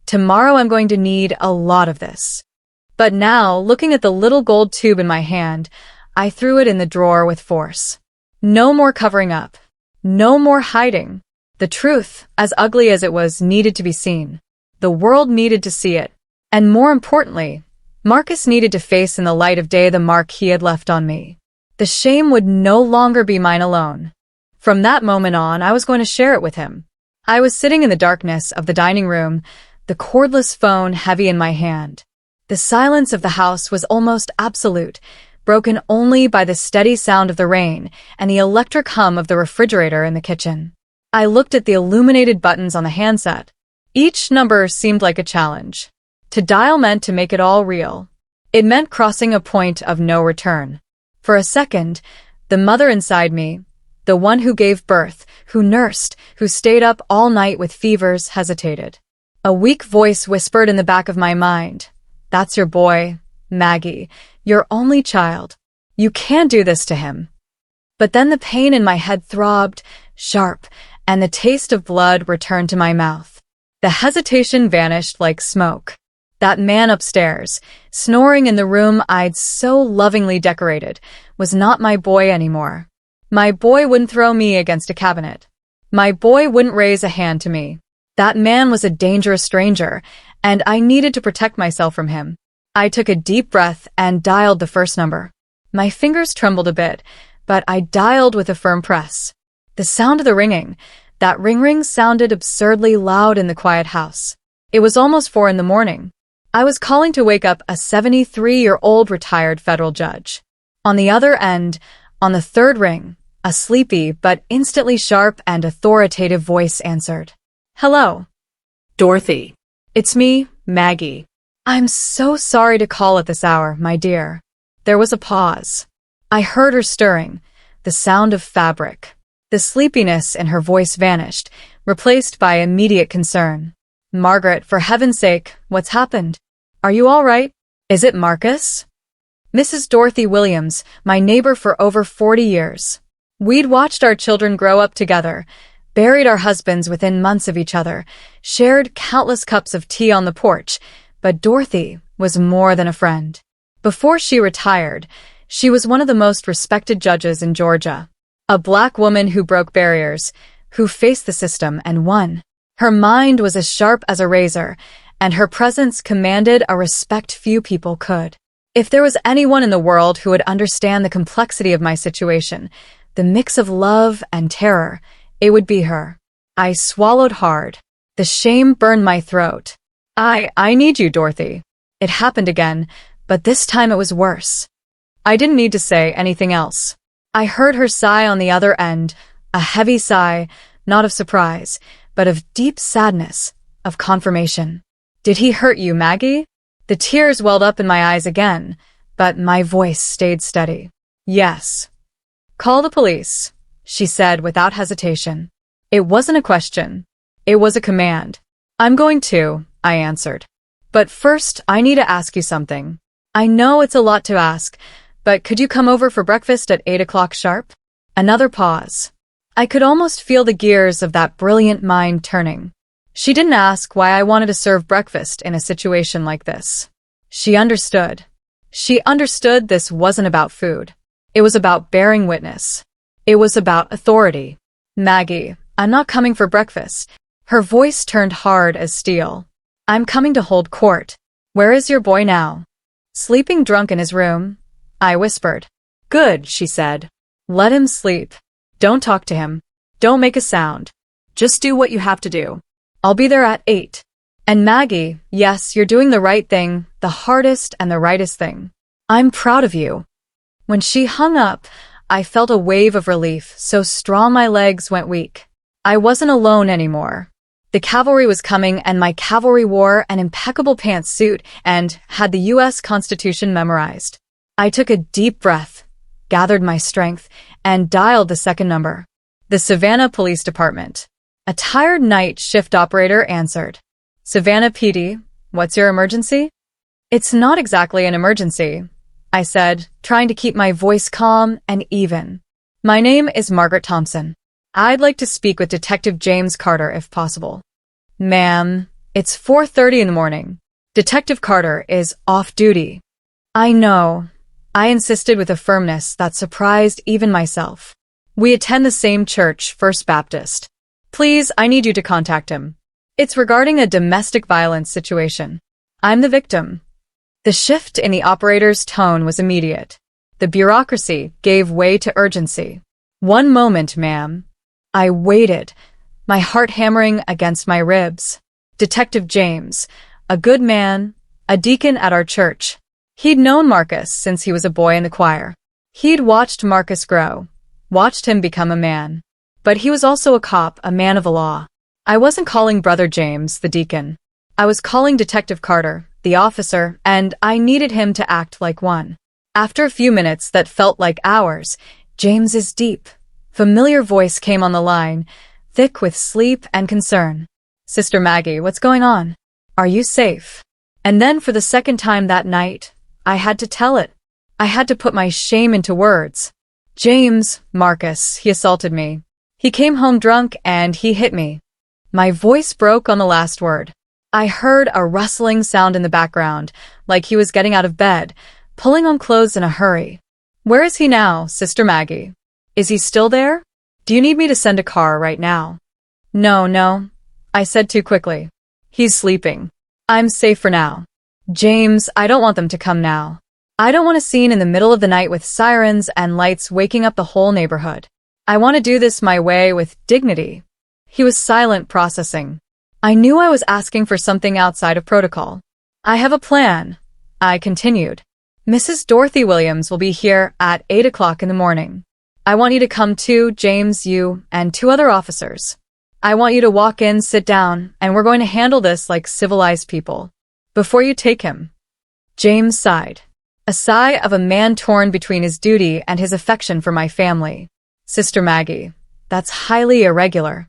tomorrow I'm going to need a lot of this. But now, looking at the little gold tube in my hand, I threw it in the drawer with force. No more covering up. No more hiding. The truth, as ugly as it was, needed to be seen. The world needed to see it. And more importantly, Marcus needed to face in the light of day the mark he had left on me. The shame would no longer be mine alone. From that moment on, I was going to share it with him. I was sitting in the darkness of the dining room, the cordless phone heavy in my hand. The silence of the house was almost absolute, broken only by the steady sound of the rain and the electric hum of the refrigerator in the kitchen. I looked at the illuminated buttons on the handset. Each number seemed like a challenge. To dial meant to make it all real. It meant crossing a point of no return. For a second, the mother inside me, the one who gave birth, who nursed, who stayed up all night with fevers, hesitated. A weak voice whispered in the back of my mind, "That's your boy, Maggie, your only child. You can't do this to him." But then the pain in my head throbbed, sharp, and the taste of blood returned to my mouth. The hesitation vanished like smoke. That man upstairs, snoring in the room I'd so lovingly decorated, was not my boy anymore. My boy wouldn't throw me against a cabinet. My boy wouldn't raise a hand to me. That man was a dangerous stranger, and I needed to protect myself from him. I took a deep breath and dialed the first number. My fingers trembled a bit, but I dialed with a firm press. The sound of the ringing, that ring sounded absurdly loud in the quiet house. It was almost 4 in the morning. I was calling to wake up a 73-year-old retired federal judge. On the other end, on the third ring, a sleepy but instantly sharp and authoritative voice answered. "Hello." Dorothy. "It's me, Maggie. I'm so sorry to call at this hour, my dear." There was a pause. I heard her stirring, the sound of fabric. The sleepiness in her voice vanished, replaced by immediate concern. "Margaret, for heaven's sake, what's happened? Are you all right? Is it Marcus?" Mrs. Dorothy Williams, my neighbor for over 40 years. We'd watched our children grow up together, buried our husbands within months of each other, shared countless cups of tea on the porch, but Dorothy was more than a friend. Before she retired, she was one of the most respected judges in Georgia. A black woman who broke barriers, who faced the system and won. Her mind was as sharp as a razor, and her presence commanded a respect few people could. If there was anyone in the world who would understand the complexity of my situation, the mix of love and terror, it would be her. I swallowed hard. The shame burned my throat. I need you, Dorothy." It happened again, but this time it was worse. I didn't need to say anything else. I heard her sigh on the other end, a heavy sigh, not of surprise, but of deep sadness, of confirmation. "Did he hurt you, Maggie?" The tears welled up in my eyes again, but my voice stayed steady. "Yes." "Call the police," she said without hesitation. It wasn't a question. It was a command. "I'm going to," I answered. "But first, I need to ask you something. I know it's a lot to ask, but could you come over for breakfast at 8 o'clock sharp?" Another pause. I could almost feel the gears of that brilliant mind turning. She didn't ask why I wanted to serve breakfast in a situation like this. She understood. She understood this wasn't about food. It was about bearing witness. It was about authority. "Maggie, I'm not coming for breakfast." Her voice turned hard as steel. "I'm coming to hold court. Where is your boy now?" "Sleeping drunk in his room," I whispered. "Good," she said. "Let him sleep. Don't talk to him. Don't make a sound. Just do what you have to do. I'll be there at 8. And Maggie, yes, you're doing the right thing, the hardest and the rightest thing. I'm proud of you." When she hung up, I felt a wave of relief so strong my legs went weak. I wasn't alone anymore. The cavalry was coming, and my cavalry wore an impeccable pantsuit and had the U.S. Constitution memorized. I took a deep breath, gathered my strength, and dialed the second number. The Savannah Police Department. A tired night shift operator answered. "Savannah PD, what's your emergency?" "It's not exactly an emergency," I said, trying to keep my voice calm and even. "My name is Margaret Thompson. I'd like to speak with Detective James Carter if possible. Ma'am, it's 4:30 in the morning. Detective Carter is off duty. I know. I insisted with a firmness that surprised even myself. We attend the same church, First Baptist. Please, I need you to contact him. It's regarding a domestic violence situation. I'm the victim. The shift in the operator's tone was immediate. The bureaucracy gave way to urgency. One moment, ma'am. I waited, my heart hammering against my ribs. Detective James, a good man, a deacon at our church. He'd known Marcus since he was a boy in the choir. He'd watched Marcus grow, watched him become a man. But he was also a cop, a man of the law. I wasn't calling Brother James, the deacon. I was calling Detective Carter, the officer, and I needed him to act like one. After a few minutes that felt like hours, James's deep, familiar voice came on the line, thick with sleep and concern. Sister Maggie, what's going on? Are you safe? And then for the second time that night, I had to tell it. I had to put my shame into words. James, Marcus, he assaulted me. He came home drunk and he hit me. My voice broke on the last word. I heard a rustling sound in the background, like he was getting out of bed, pulling on clothes in a hurry. Where is he now, Sister Maggie? Is he still there? Do you need me to send a car right now? No, I said too quickly. He's sleeping. I'm safe for now. James, I don't want them to come now. I don't want a scene in the middle of the night with sirens and lights waking up the whole neighborhood. I want to do this my way with dignity. He was silent, processing. I knew I was asking for something outside of protocol. I have a plan, I continued. Mrs. Dorothy Williams will be here at 8 o'clock in the morning. I want you to come too, James, you, and 2 other officers. I want you to walk in, sit down, and we're going to handle this like civilized people. Before you take him. James sighed. A sigh of a man torn between his duty and his affection for my family. Sister Maggie, that's highly irregular.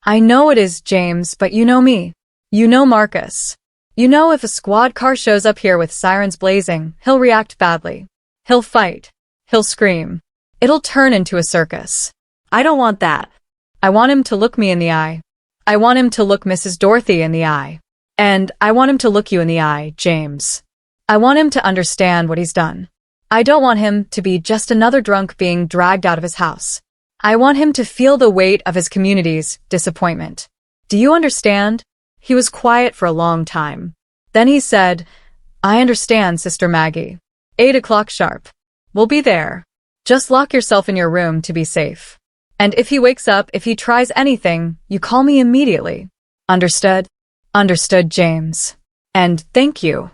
I know it is, James, but you know me. You know Marcus. You know if a squad car shows up here with sirens blazing, he'll react badly. He'll fight. He'll scream. It'll turn into a circus. I don't want that. I want him to look me in the eye. I want him to look Mrs. Dorothy in the eye. And I want him to look you in the eye, James. I want him to understand what he's done. I don't want him to be just another drunk being dragged out of his house. I want him to feel the weight of his community's disappointment. Do you understand? He was quiet for a long time. Then he said, I understand, Sister Maggie. 8 o'clock sharp. We'll be there. Just lock yourself in your room to be safe. And if he wakes up, if he tries anything, you call me immediately. Understood? Understood, James. And thank you.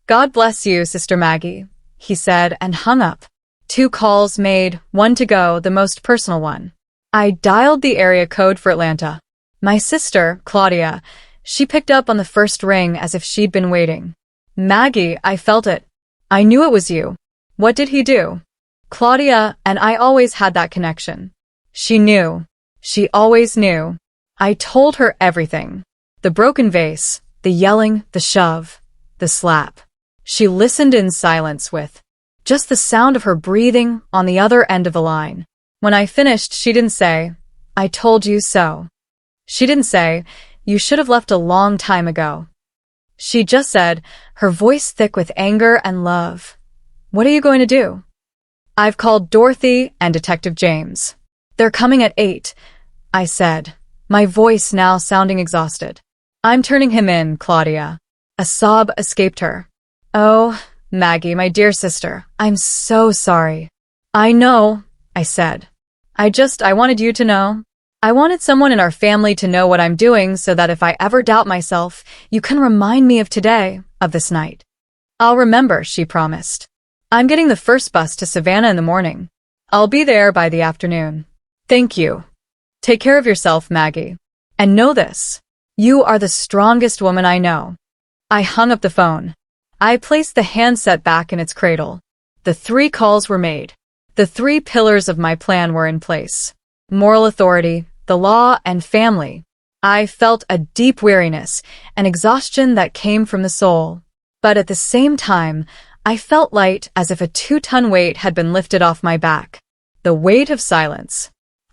God bless you, Sister Maggie, he said and hung up. 2 calls made, 1 to go, the most personal one. I dialed the area code for Atlanta. My sister, Claudia, she picked up on the first ring as if she'd been waiting. Maggie, I felt it. I knew it was you. What did he do? Claudia and I always had that connection. She knew. She always knew. I told her everything. The broken vase, the yelling, the shove, the slap. She listened in silence with just the sound of her breathing on the other end of the line. When I finished, she didn't say, I told you so. She didn't say, you should have left a long time ago. She just said, her voice thick with anger and love, what are you going to do? I've called Dorothy and Detective James. They're coming at 8, I said, my voice now sounding exhausted. I'm turning him in, Claudia. A sob escaped her. Oh, Maggie, my dear sister, I'm so sorry. I know, I said. I wanted you to know. I wanted someone in our family to know what I'm doing so that if I ever doubt myself, you can remind me of today, of this night. I'll remember, she promised. I'm getting the first bus to Savannah in the morning. I'll be there by the afternoon. Thank you. Take care of yourself, Maggie. And know this. You are the strongest woman I know. I hung up the phone. I placed the handset back in its cradle. The 3 calls were made. The 3 pillars of my plan were in place. Moral authority, the law, and family. I felt a deep weariness, an exhaustion that came from the soul. But at the same time, I felt light as if a 2-ton weight had been lifted off my back. The weight of silence.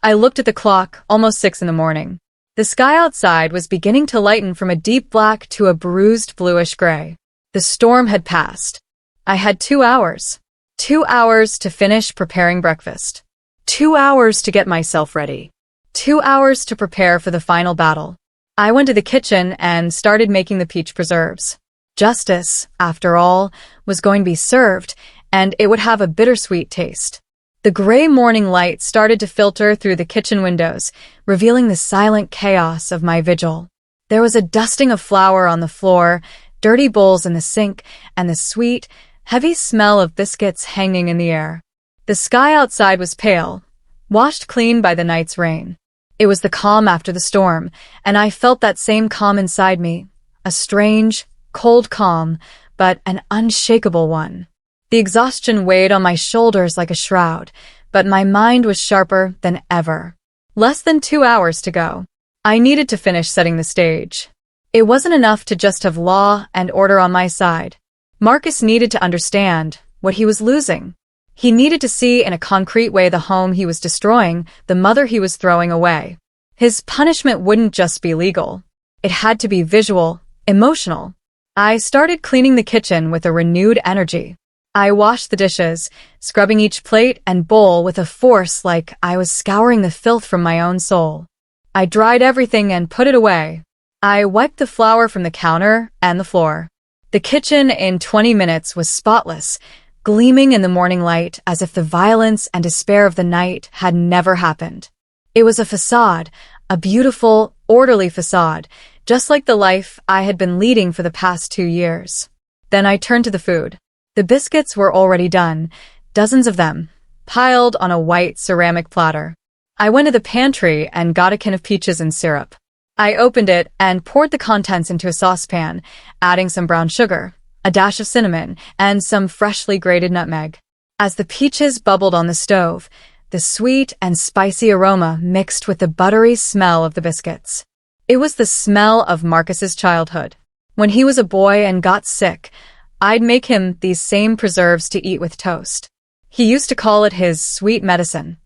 I looked at the clock, almost 6 in the morning. The sky outside was beginning to lighten from a deep black to a bruised bluish gray. The storm had passed. I had 2 hours. 2 hours to finish preparing breakfast. 2 hours to get myself ready. 2 hours to prepare for the final battle. I went to the kitchen and started making the peach preserves. Justice, after all, was going to be served, and it would have a bittersweet taste. The gray morning light started to filter through the kitchen windows, revealing the silent chaos of my vigil. There was a dusting of flour on the floor, dirty bowls in the sink, and the sweet, heavy smell of biscuits hanging in the air. The sky outside was pale, washed clean by the night's rain. It was the calm after the storm, and I felt that same calm inside me, a strange, cold calm, but an unshakable one. The exhaustion weighed on my shoulders like a shroud, but my mind was sharper than ever. Less than 2 hours to go. I needed to finish setting the stage. It wasn't enough to just have law and order on my side. Marcus needed to understand what he was losing. He needed to see in a concrete way the home he was destroying, the mother he was throwing away. His punishment wouldn't just be legal. It had to be visual, emotional. I started cleaning the kitchen with a renewed energy. I washed the dishes, scrubbing each plate and bowl with a force like I was scouring the filth from my own soul. I dried everything and put it away. I wiped the flour from the counter and the floor. The kitchen in 20 minutes was spotless, gleaming in the morning light as if the violence and despair of the night had never happened. It was a facade, a beautiful, orderly facade, just like the life I had been leading for the past 2 years. Then I turned to the food. The biscuits were already done, dozens of them, piled on a white ceramic platter. I went to the pantry and got a can of peaches and syrup. I opened it and poured the contents into a saucepan, adding some brown sugar, a dash of cinnamon, and some freshly grated nutmeg. As the peaches bubbled on the stove, the sweet and spicy aroma mixed with the buttery smell of the biscuits. It was the smell of Marcus's childhood. When he was a boy and got sick, I'd make him these same preserves to eat with toast. He used to call it his sweet medicine.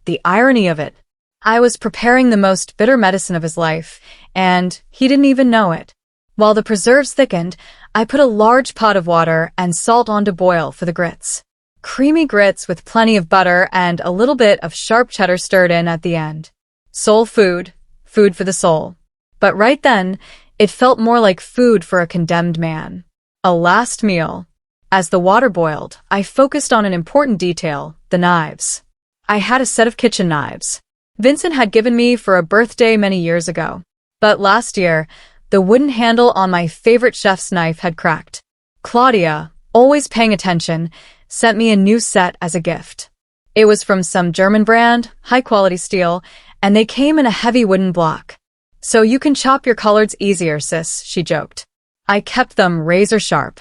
The irony of it. I was preparing the most bitter medicine of his life, and he didn't even know it. While the preserves thickened, I put a large pot of water and salt on to boil for the grits. Creamy grits with plenty of butter and a little bit of sharp cheddar stirred in at the end. Soul food, food for the soul. But right then, it felt more like food for a condemned man. A last meal. As the water boiled, I focused on an important detail, the knives. I had a set of kitchen knives. Vincent had given me for a birthday many years ago. But last year, the wooden handle on my favorite chef's knife had cracked. Claudia, always paying attention, sent me a new set as a gift. It was from some German brand, high-quality steel, and they came in a heavy wooden block. So you can chop your collards easier, sis, she joked. I kept them razor sharp.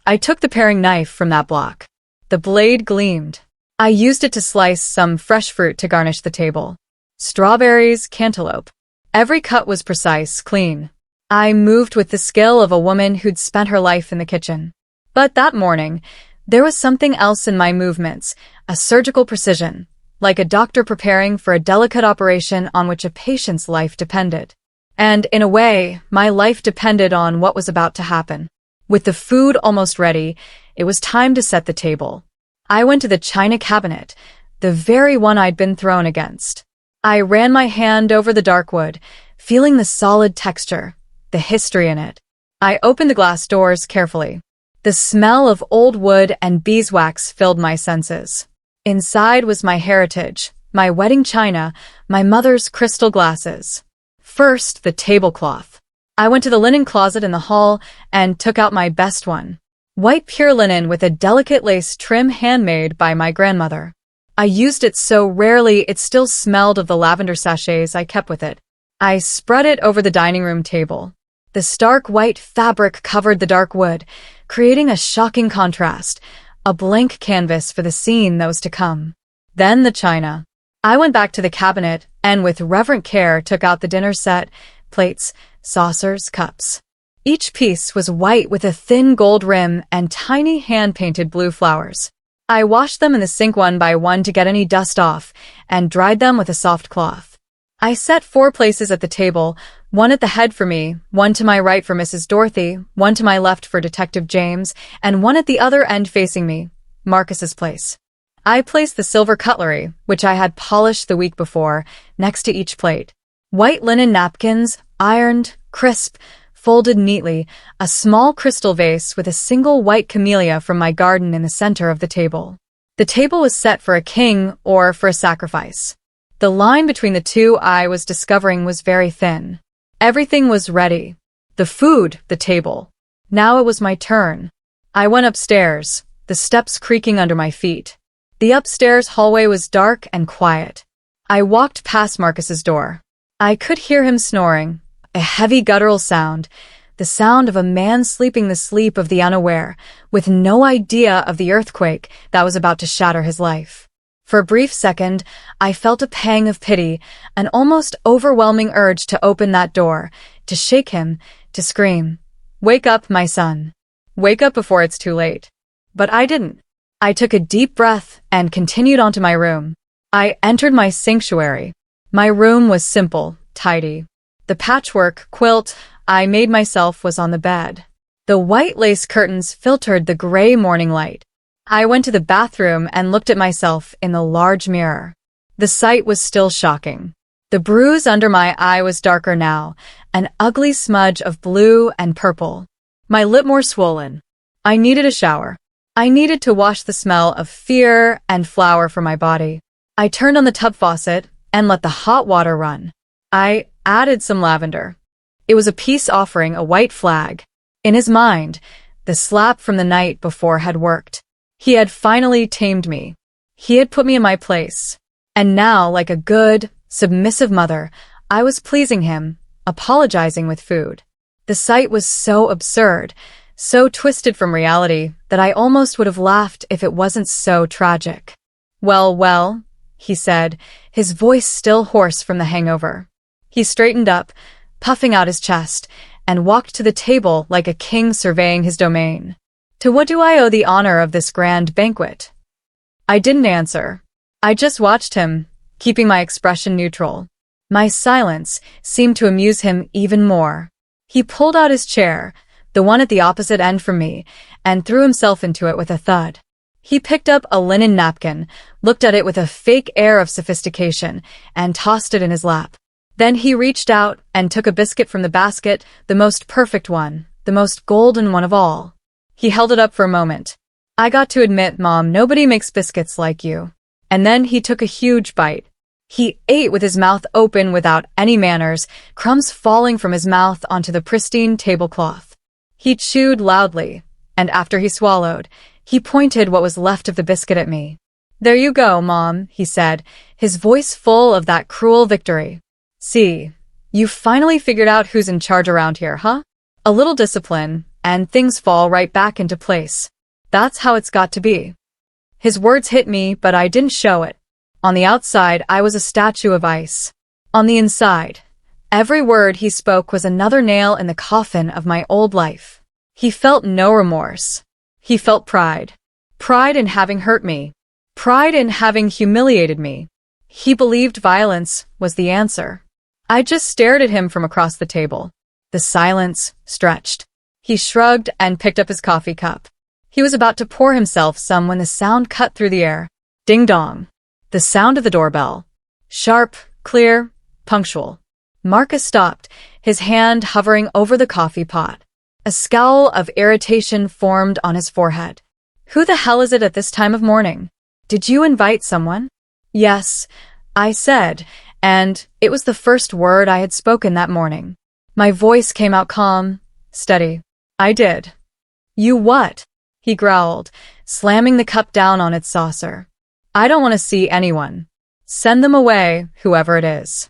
I took the paring knife from that block. The blade gleamed. I used it to slice some fresh fruit to garnish the table. Strawberries, cantaloupe. Every cut was precise, clean. I moved with the skill of a woman who'd spent her life in the kitchen. But that morning, there was something else in my movements, a surgical precision, like a doctor preparing for a delicate operation on which a patient's life depended. And in a way, my life depended on what was about to happen. With the food almost ready, it was time to set the table. I went to the china cabinet, the very one I'd been thrown against. I ran my hand over the dark wood, feeling the solid texture, the history in it. I opened the glass doors carefully. The smell of old wood and beeswax filled my senses. Inside was my heritage, my wedding china, my mother's crystal glasses. First, the tablecloth. I went to the linen closet in the hall and took out my best one. White pure linen with a delicate lace trim handmade by my grandmother. I used it so rarely it still smelled of the lavender sachets I kept with it. I spread it over the dining room table. The stark white fabric covered the dark wood, creating a shocking contrast, a blank canvas for the scene that was to come. Then the china. I went back to the cabinet and with reverent care took out the dinner set, plates, saucers, cups. Each piece was white with a thin gold rim and tiny hand-painted blue flowers. I washed them in the sink one by one to get any dust off, and dried them with a soft cloth. I set 4 places at the table, one at the head for me, one to my right for Mrs. Dorothy, one to my left for Detective James, and one at the other end facing me, Marcus's place. I placed the silver cutlery, which I had polished the week before, next to each plate. White linen napkins, ironed, crisp, folded neatly, a small crystal vase with a single white camellia from my garden in the center of the table. The table was set for a king or for a sacrifice. The line between the two I was discovering was very thin. Everything was ready. The food, the table. Now it was my turn. I went upstairs, the steps creaking under my feet. The upstairs hallway was dark and quiet. I walked past Marcus's door. I could hear him snoring, a heavy guttural sound, the sound of a man sleeping the sleep of the unaware, with no idea of the earthquake that was about to shatter his life. For a brief second, I felt a pang of pity, an almost overwhelming urge to open that door, to shake him, to scream, "Wake up, my son. Wake up before it's too late." But I didn't. I took a deep breath and continued onto my room. I entered my sanctuary. My room was simple, tidy. The patchwork quilt I made myself was on the bed. The white lace curtains filtered the gray morning light. I went to the bathroom and looked at myself in the large mirror. The sight was still shocking. The bruise under my eye was darker now, an ugly smudge of blue and purple. My lip more swollen. I needed a shower. I needed to wash the smell of fear and flour from my body. I turned on the tub faucet and let the hot water run. I added some lavender. It was a peace offering, a white flag. In his mind, the slap from the night before had worked. He had finally tamed me. He had put me in my place. And now, like a good, submissive mother, I was pleasing him, apologizing with food. The sight was so absurd, so twisted from reality, that I almost would have laughed if it wasn't so tragic. Well, he said, his voice still hoarse from the hangover. He straightened up, puffing out his chest, and walked to the table like a king surveying his domain. To what do I owe the honor of this grand banquet? I didn't answer. I just watched him, keeping my expression neutral. My silence seemed to amuse him even more. He pulled out his chair, the one at the opposite end from me, and threw himself into it with a thud. He picked up a linen napkin, looked at it with a fake air of sophistication, and tossed it in his lap. Then he reached out and took a biscuit from the basket, the most perfect one, the most golden one of all. He held it up for a moment. "I got to admit, Mom, nobody makes biscuits like you." And then he took a huge bite. He ate with his mouth open without any manners, crumbs falling from his mouth onto the pristine tablecloth. He chewed loudly, and after he swallowed, he pointed what was left of the biscuit at me. "There you go, Mom," he said, his voice full of that cruel victory. "See, you finally figured out who's in charge around here, huh? A little discipline, and things fall right back into place. That's how it's got to be." His words hit me, but I didn't show it. On the outside, I was a statue of ice. On the inside, every word he spoke was another nail in the coffin of my old life. He felt no remorse. He felt pride. Pride in having hurt me. Pride in having humiliated me. He believed violence was the answer. I just stared at him from across the table. The silence stretched. He shrugged and picked up his coffee cup. He was about to pour himself some when the sound cut through the air. Ding dong. The sound of the doorbell. Sharp, clear, punctual. Marcus stopped, his hand hovering over the coffee pot. A scowl of irritation formed on his forehead. "Who the hell is it at this time of morning? Did you invite someone?" "Yes," I said, and it was the first word I had spoken that morning. My voice came out calm, steady. "I did." "You what?" he growled, slamming the cup down on its saucer. "I don't want to see anyone. Send them away, whoever it is."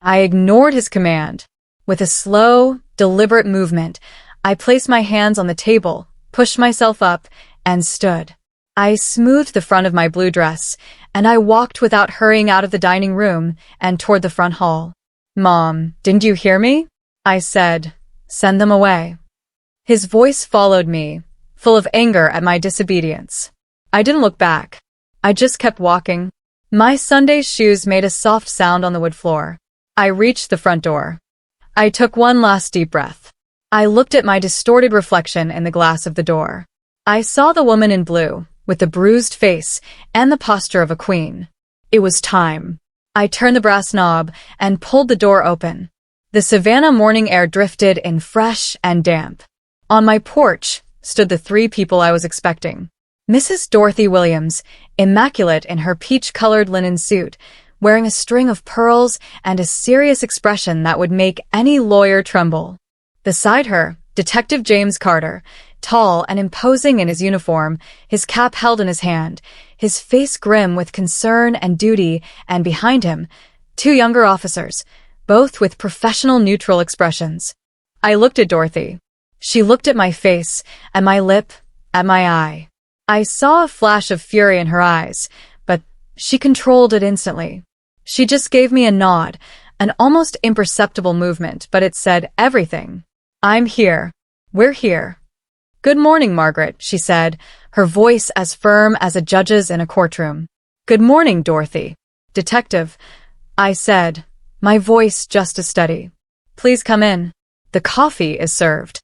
I ignored his command. With a slow, deliberate movement, I placed my hands on the table, pushed myself up, and stood. I smoothed the front of my blue dress, and I walked without hurrying out of the dining room and toward the front hall. "Mom, didn't you hear me?" I said. "Send them away." His voice followed me, full of anger at my disobedience. I didn't look back. I just kept walking. My Sunday shoes made a soft sound on the wood floor. I reached the front door. I took one last deep breath. I looked at my distorted reflection in the glass of the door. I saw the woman in blue, with the bruised face and the posture of a queen. It was time. I turned the brass knob and pulled the door open. The Savannah morning air drifted in fresh and damp. On my porch stood the three people I was expecting. Mrs. Dorothy Williams, immaculate in her peach-colored linen suit, wearing a string of pearls and a serious expression that would make any lawyer tremble. Beside her, Detective James Carter, tall and imposing in his uniform, his cap held in his hand, his face grim with concern and duty, and behind him, two younger officers, both with professional neutral expressions. I looked at Dorothy. She looked at my face, at my lip, at my eye. I saw a flash of fury in her eyes, but she controlled it instantly. She just gave me a nod, an almost imperceptible movement, but it said everything. I'm here. We're here. Good morning, Margaret, she said, her voice as firm as a judge's in a courtroom. Good morning, Dorothy. Detective, I said, my voice just as steady. Please come in. The coffee is served.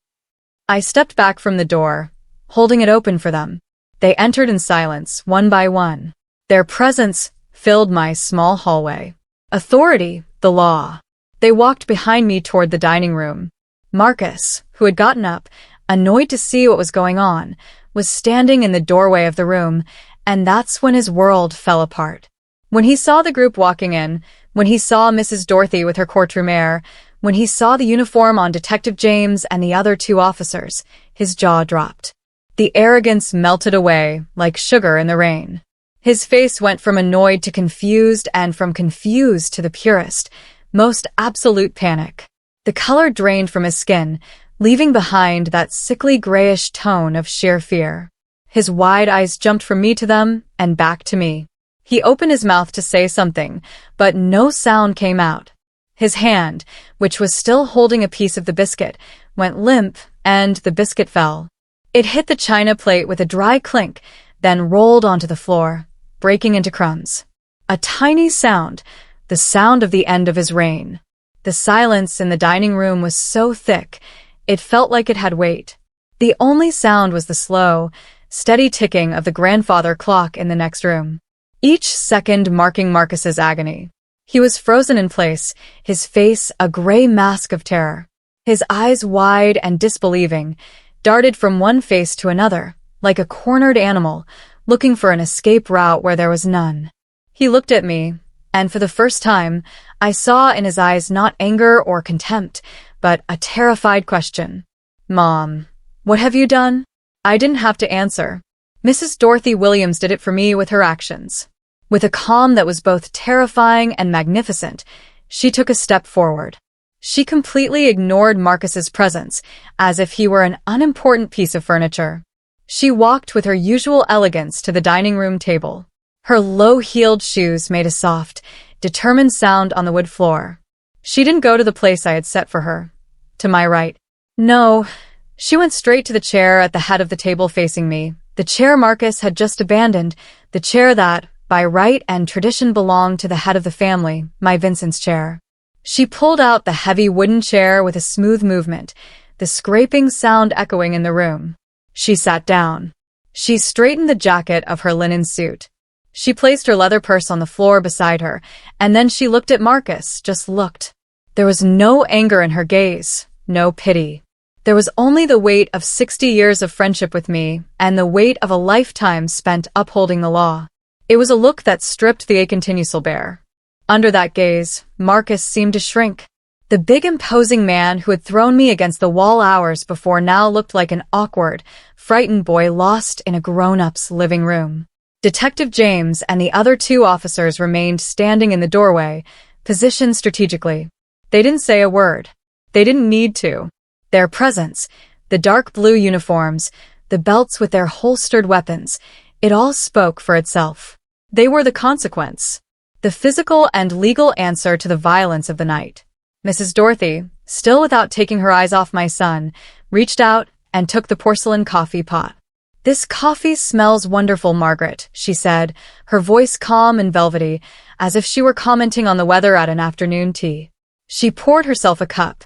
I stepped back from the door, holding it open for them. They entered in silence, one by one. Their presence filled my small hallway. Authority, the law. They walked behind me toward the dining room. Marcus, who had gotten up, annoyed to see what was going on, was standing in the doorway of the room, and that's when his world fell apart. When he saw the group walking in, when he saw Mrs. Dorothy with her courtroom air, when he saw the uniform on Detective James and the other two officers, his jaw dropped. The arrogance melted away like sugar in the rain. His face went from annoyed to confused and from confused to the purest, most absolute panic. The color drained from his skin, leaving behind that sickly grayish tone of sheer fear. His wide eyes jumped from me to them and back to me. He opened his mouth to say something, but no sound came out. His hand, which was still holding a piece of the biscuit, went limp and the biscuit fell. It hit the china plate with a dry clink, then rolled onto the floor, breaking into crumbs. A tiny sound, the sound of the end of his reign. The silence in the dining room was so thick, it felt like it had weight. The only sound was the slow, steady ticking of the grandfather clock in the next room, each second marking Marcus's agony. He was frozen in place, his face a gray mask of terror. His eyes wide and disbelieving, darted from one face to another, like a cornered animal, looking for an escape route where there was none. He looked at me, and for the first time, I saw in his eyes not anger or contempt, but a terrified question. Mom, what have you done? I didn't have to answer. Mrs. Dorothy Williams did it for me with her actions. With a calm that was both terrifying and magnificent, she took a step forward. She completely ignored Marcus's presence, as if he were an unimportant piece of furniture. She walked with her usual elegance to the dining room table. Her low-heeled shoes made a soft, determined sound on the wood floor. She didn't go to the place I had set for her, to my right. No, she went straight to the chair at the head of the table facing me, the chair Marcus had just abandoned, the chair that, by right and tradition, belonged to the head of the family, my Vincent's chair. She pulled out the heavy wooden chair with a smooth movement, the scraping sound echoing in the room. She sat down. She straightened the jacket of her linen suit. She placed her leather purse on the floor beside her, and then she looked at Marcus, just looked. There was no anger in her gaze, no pity. There was only the weight of 60 years of friendship with me, and the weight of a lifetime spent upholding the law. It was a look that stripped the Akintinusul bare. Under that gaze, Marcus seemed to shrink. The big imposing man who had thrown me against the wall hours before now looked like an awkward, frightened boy lost in a grown-up's living room. Detective James and the other two officers remained standing in the doorway, positioned strategically. They didn't say a word. They didn't need to. Their presence, the dark blue uniforms, the belts with their holstered weapons, it all spoke for itself. They were the consequence. The physical and legal answer to the violence of the night. Mrs. Dorothy, still without taking her eyes off my son, reached out and took the porcelain coffee pot. "This coffee smells wonderful, Margaret," she said, her voice calm and velvety, as if she were commenting on the weather at an afternoon tea. She poured herself a cup,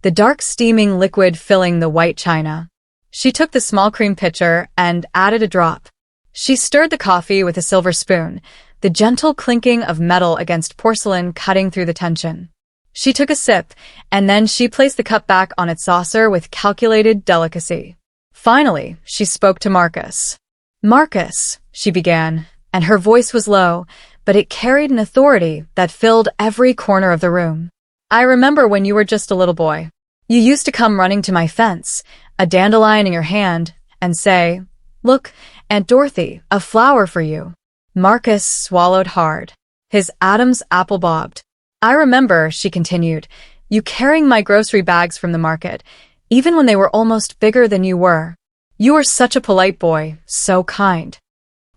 the dark steaming liquid filling the white china. She took the small cream pitcher and added a drop. She stirred the coffee with a silver spoon, the gentle clinking of metal against porcelain cutting through the tension. She took a sip, and then she placed the cup back on its saucer with calculated delicacy. Finally, she spoke to Marcus. "Marcus," she began, and her voice was low, but it carried an authority that filled every corner of the room. "I remember when you were just a little boy. You used to come running to my fence, a dandelion in your hand, and say, 'Look, Aunt Dorothy, a flower for you.'" Marcus swallowed hard. His Adam's apple bobbed. "I remember," she continued, "you carrying my grocery bags from the market, even when they were almost bigger than you were. You were such a polite boy, so kind."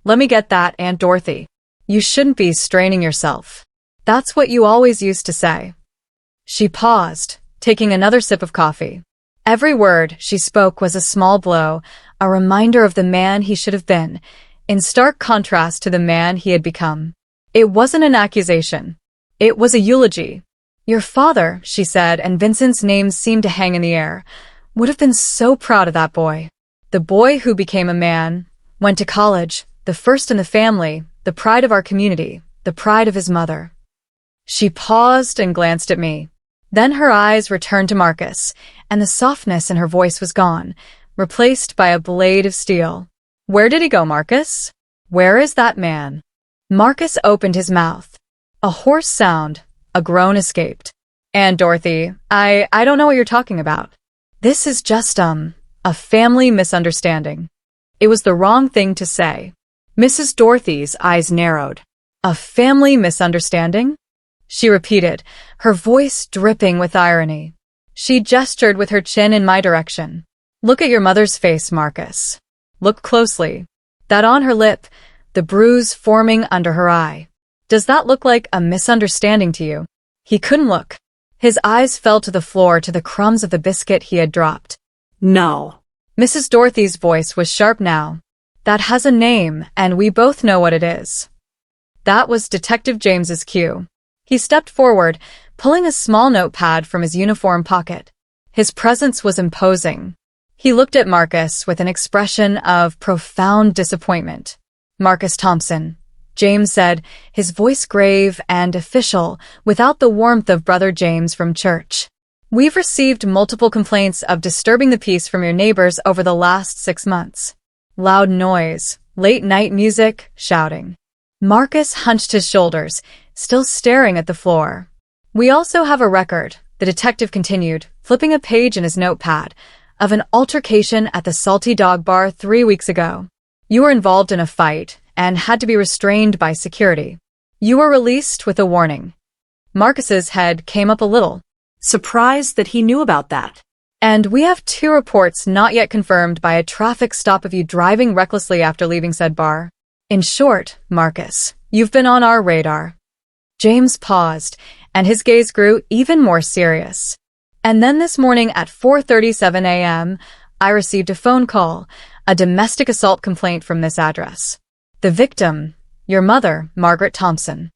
"Let me get that, Aunt Dorothy. You shouldn't be straining yourself. That's what you always used to say." She paused, taking another sip of coffee. Every word she spoke was a small blow, a reminder of the man he should have been, in stark contrast to the man he had become. It wasn't an accusation. It was a eulogy. "Your father," she said, and Vincent's name seemed to hang in the air, "would have been so proud of that boy. The boy who became a man, went to college, the first in the family, the pride of our community, the pride of his mother." She paused and glanced at me. Then her eyes returned to Marcus, and the softness in her voice was gone, replaced by a blade of steel. "Where did he go, Marcus? Where is that man?" Marcus opened his mouth. A hoarse sound, a groan escaped. "Aunt Dorothy, I don't know what you're talking about. This is just, a family misunderstanding." It was the wrong thing to say. Mrs. Dorothy's eyes narrowed. "A family misunderstanding?" she repeated, her voice dripping with irony. She gestured with her chin in my direction. "Look at your mother's face, Marcus. Look closely. That on her lip, the bruise forming under her eye. Does that look like a misunderstanding to you?" He couldn't look. His eyes fell to the floor, to the crumbs of the biscuit he had dropped. "No." Mrs. Dorothy's voice was sharp now. "That has a name, and we both know what it is." That was Detective James's cue. He stepped forward, pulling a small notepad from his uniform pocket. His presence was imposing. He looked at Marcus with an expression of profound disappointment. "Marcus Thompson," James said, his voice grave and official, without the warmth of Brother James from church. "We've received multiple complaints of disturbing the peace from your neighbors over the last 6 months. Loud noise, late-night music, shouting." Marcus hunched his shoulders, still staring at the floor. "We also have a record," the detective continued, flipping a page in his notepad, "of an altercation at the Salty Dog Bar 3 weeks ago. You were involved in a fight and had to be restrained by security. You were released with a warning." Marcus's head came up a little. Surprised that he knew about that. "And we have 2 reports not yet confirmed by a traffic stop of you driving recklessly after leaving said bar. In short, Marcus, you've been on our radar." James paused, and his gaze grew even more serious. "And then this morning at 4:37 a.m., I received a phone call, a domestic assault complaint from this address. The victim, your mother, Margaret Thompson."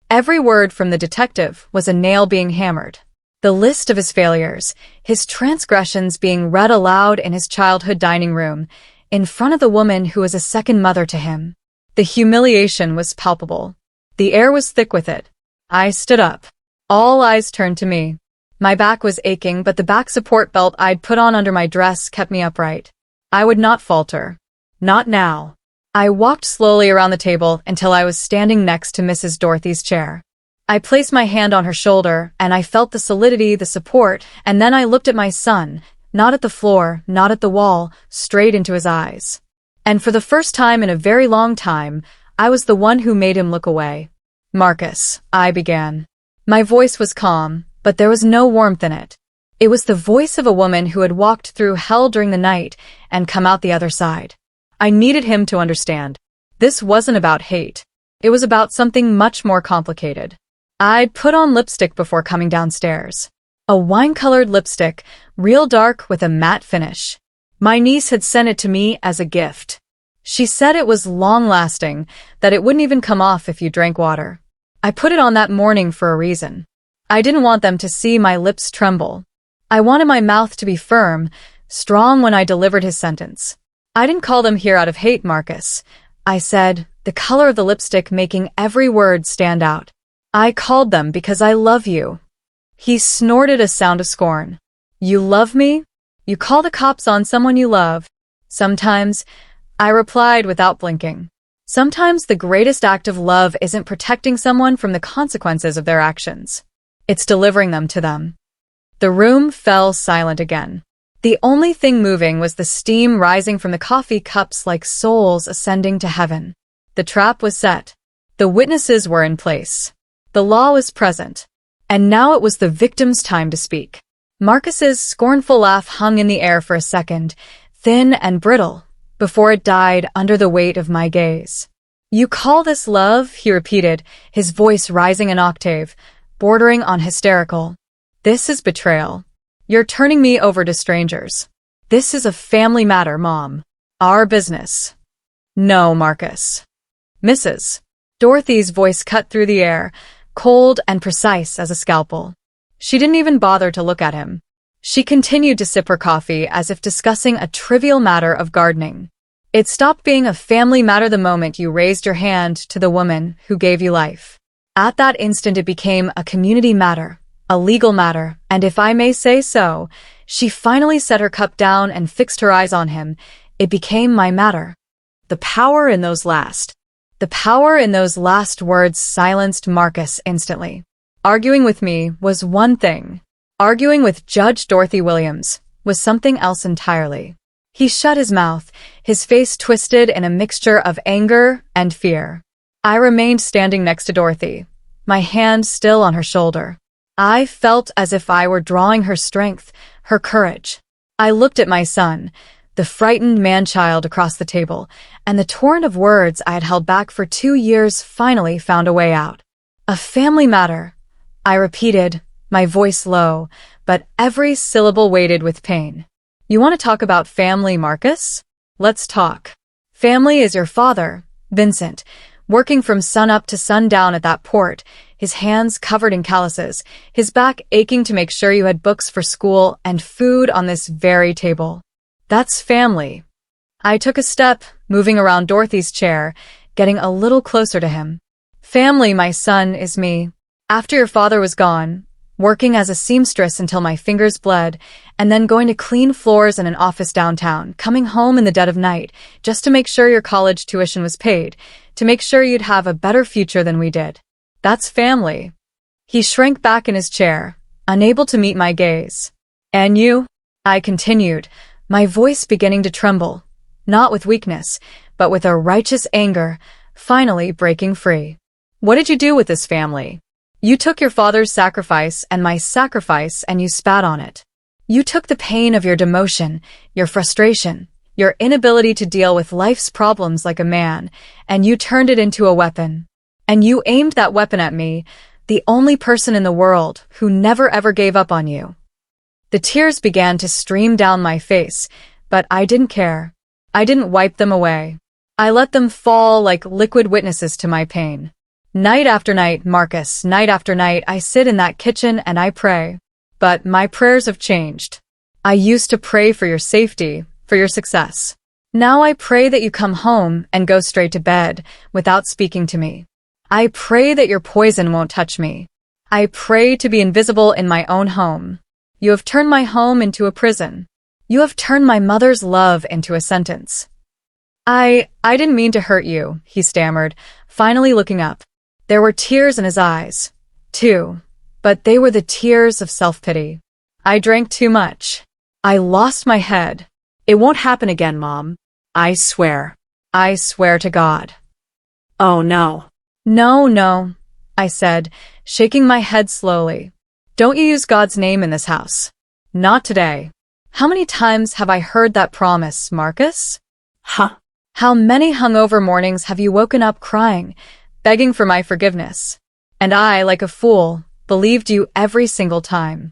Every word from the detective was a nail being hammered. The list of his failures, his transgressions being read aloud in his childhood dining room, in front of the woman who was a second mother to him. The humiliation was palpable. The air was thick with it. I stood up. All eyes turned to me. My back was aching, but the back support belt I'd put on under my dress kept me upright. I would not falter. Not now. I walked slowly around the table until I was standing next to Mrs. Dorothy's chair. I placed my hand on her shoulder, and I felt the solidity, the support, and then I looked at my son, not at the floor, not at the wall, straight into his eyes. And for the first time in a very long time, I was the one who made him look away. "Marcus," I began. My voice was calm, but there was no warmth in it. It was the voice of a woman who had walked through hell during the night and come out the other side. I needed him to understand. This wasn't about hate. It was about something much more complicated. I'd put on lipstick before coming downstairs. A wine-colored lipstick, real dark with a matte finish. My niece had sent it to me as a gift. She said it was long-lasting, that it wouldn't even come off if you drank water. I put it on that morning for a reason. I didn't want them to see my lips tremble. I wanted my mouth to be firm, strong when I delivered his sentence. I didn't call them here out of hate, Marcus. I said, the color of the lipstick making every word stand out. I called them because I love you. He snorted a sound of scorn. You love me? You call the cops on someone you love. Sometimes, I replied without blinking. Sometimes the greatest act of love isn't protecting someone from the consequences of their actions. It's delivering them to them. The room fell silent again. The only thing moving was the steam rising from the coffee cups like souls ascending to heaven. The trap was set. The witnesses were in place. The law was present. And now it was the victim's time to speak. Marcus's scornful laugh hung in the air for a second, thin and brittle, before it died under the weight of my gaze. You call this love? He repeated, his voice rising an octave, bordering on hysterical. This is betrayal. You're turning me over to strangers. This is a family matter, Mom. Our business. No, Marcus. Mrs. Dorothy's voice cut through the air, cold and precise as a scalpel. She didn't even bother to look at him. She continued to sip her coffee as if discussing a trivial matter of gardening. It stopped being a family matter the moment you raised your hand to the woman who gave you life. At that instant it became a community matter, a legal matter, and if I may say so, she finally set her cup down and fixed her eyes on him. It became my matter. The power in those last words silenced Marcus instantly. Arguing with me was one thing. Arguing with Judge Dorothy Williams was something else entirely. He shut his mouth, his face twisted in a mixture of anger and fear. I remained standing next to Dorothy, my hand still on her shoulder. I felt as if I were drawing her strength, her courage. I looked at my son, the frightened man-child across the table, and the torrent of words I had held back for 2 years finally found a way out. A family matter, I repeated, my voice low, but every syllable weighted with pain. You want to talk about family, Marcus? Let's talk. Family is your father, Vincent, working from sunup to sundown at that port, his hands covered in calluses, his back aching to make sure you had books for school and food on this very table. That's family. I took a step, moving around Dorothy's chair, getting a little closer to him. Family, my son, is me. After your father was gone, working as a seamstress until my fingers bled, and then going to clean floors in an office downtown, coming home in the dead of night, just to make sure your college tuition was paid, to make sure you'd have a better future than we did. That's family. He shrank back in his chair, unable to meet my gaze. And you? I continued, my voice beginning to tremble, not with weakness, but with a righteous anger, finally breaking free. What did you do with this family? You took your father's sacrifice and my sacrifice and you spat on it. You took the pain of your demotion, your frustration, your inability to deal with life's problems like a man, and you turned it into a weapon. And you aimed that weapon at me, the only person in the world who never ever gave up on you. The tears began to stream down my face, but I didn't care. I didn't wipe them away. I let them fall like liquid witnesses to my pain. Night after night, Marcus, night after night, I sit in that kitchen and I pray. But my prayers have changed. I used to pray for your safety, for your success. Now I pray that you come home and go straight to bed without speaking to me. I pray that your poison won't touch me. I pray to be invisible in my own home. You have turned my home into a prison. You have turned my mother's love into a sentence. I didn't mean to hurt you, he stammered, finally looking up. There were tears in his eyes, too, but they were the tears of self-pity. I drank too much. I lost my head. It won't happen again, Mom. I swear. I swear to God. Oh, no. No, I said, shaking my head slowly. Don't you use God's name in this house. Not today. How many times have I heard that promise, Marcus? Huh? How many hungover mornings have you woken up crying, begging for my forgiveness? And I, like a fool, believed you every single time.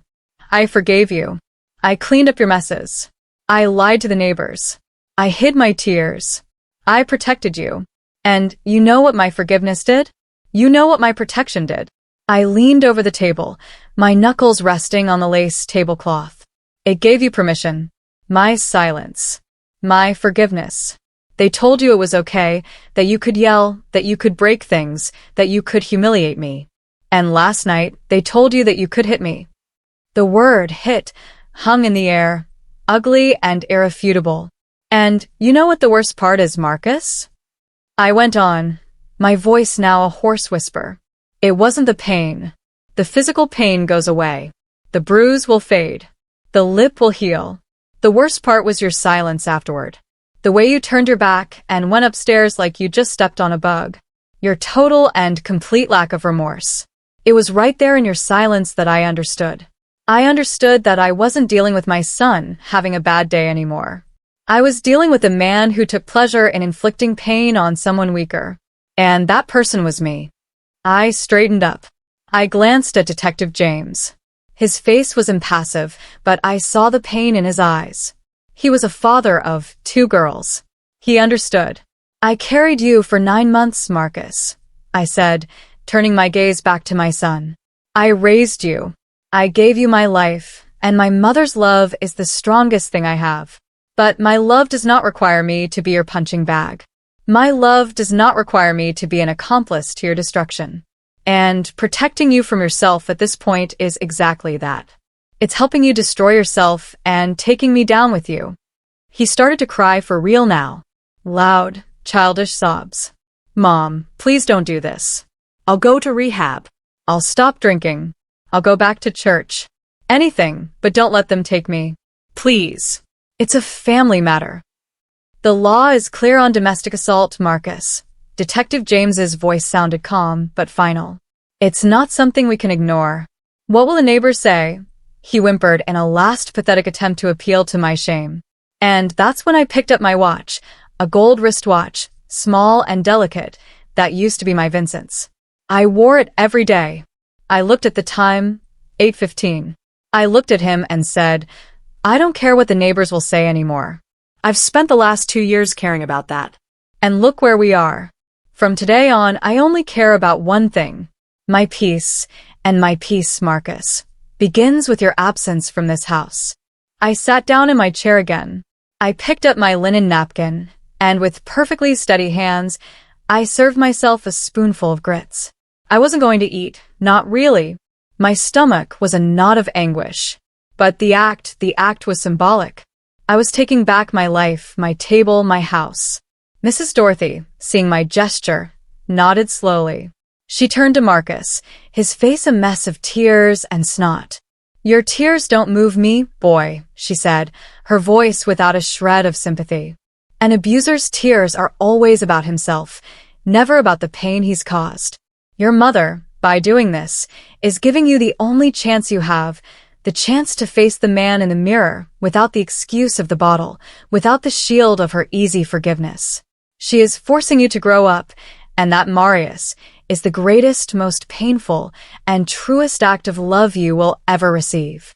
I forgave you. I cleaned up your messes. I lied to the neighbors. I hid my tears. I protected you. And you know what my forgiveness did? You know what my protection did? I leaned over the table, my knuckles resting on the lace tablecloth. It gave you permission. My silence. My forgiveness. They told you it was okay, that you could yell, that you could break things, that you could humiliate me. And last night, they told you that you could hit me. The word hit hung in the air, ugly and irrefutable. And you know what the worst part is, Marcus? I went on, my voice now a hoarse whisper. It wasn't the pain. The physical pain goes away. The bruise will fade. The lip will heal. The worst part was your silence afterward. The way you turned your back and went upstairs like you just stepped on a bug. Your total and complete lack of remorse. It was right there in your silence that I understood. I understood that I wasn't dealing with my son having a bad day anymore. I was dealing with a man who took pleasure in inflicting pain on someone weaker. And that person was me. I straightened up. I glanced at Detective James. His face was impassive, but I saw the pain in his eyes. He was a father of 2 girls. He understood. I carried you for 9 months, Marcus, I said, turning my gaze back to my son. I raised you. I gave you my life, and my mother's love is the strongest thing I have. But my love does not require me to be your punching bag. My love does not require me to be an accomplice to your destruction. And protecting you from yourself at this point is exactly that. It's helping you destroy yourself and taking me down with you. He started to cry for real now. Loud, childish sobs. Mom, please don't do this. I'll go to rehab. I'll stop drinking. I'll go back to church. Anything, but don't let them take me. Please. It's a family matter. The law is clear on domestic assault, Marcus. Detective James's voice sounded calm, but final. It's not something we can ignore. What will the neighbors say? He whimpered in a last pathetic attempt to appeal to my shame. And that's when I picked up my watch, a gold wristwatch, small and delicate, that used to be my Vincent's. I wore it every day. I looked at the time, 8:15. I looked at him and said, I don't care what the neighbors will say anymore. I've spent the last 2 years caring about that. And look where we are. From today on, I only care about one thing. My peace, and my peace, Marcus, begins with your absence from this house. I sat down in my chair again. I picked up my linen napkin, and with perfectly steady hands, I served myself a spoonful of grits. I wasn't going to eat, not really. My stomach was a knot of anguish. But the act was symbolic. I was taking back my life, my table, my house. Mrs. Dorothy, seeing my gesture, nodded slowly. She turned to Marcus, his face a mess of tears and snot. Your tears don't move me, boy, she said, her voice without a shred of sympathy. An abuser's tears are always about himself, never about the pain he's caused. Your mother, by doing this, is giving you the only chance you have, the chance to face the man in the mirror without the excuse of the bottle, without the shield of her easy forgiveness. She is forcing you to grow up, and that, Marius, is the greatest, most painful, and truest act of love you will ever receive.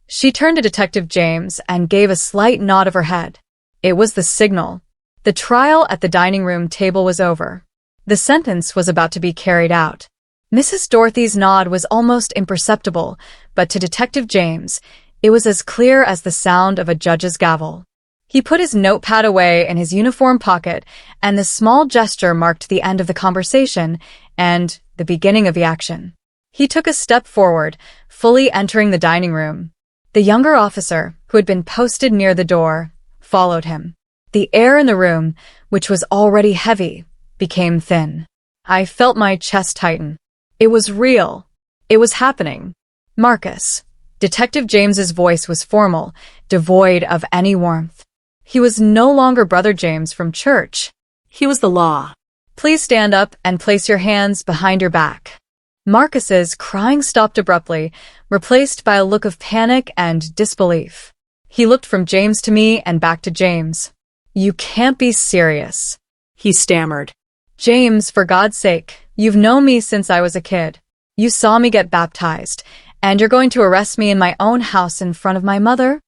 She turned to Detective James and gave a slight nod of her head. It was the signal. The trial at the dining room table was over. The sentence was about to be carried out. Mrs. Dorothy's nod was almost imperceptible, but to Detective James, it was as clear as the sound of a judge's gavel. He put his notepad away in his uniform pocket, and the small gesture marked the end of the conversation and the beginning of the action. He took a step forward, fully entering the dining room. The younger officer, who had been posted near the door, followed him. The air in the room, which was already heavy, became thin. I felt my chest tighten. It was real. It was happening. Marcus. Detective James's voice was formal, devoid of any warmth. He was no longer Brother James from church. He was the law. Please stand up and place your hands behind your back. Marcus's crying stopped abruptly, replaced by a look of panic and disbelief. He looked from James to me and back to James. You can't be serious, he stammered. James, for God's sake, you've known me since I was a kid. You saw me get baptized, and you're going to arrest me in my own house in front of my mother?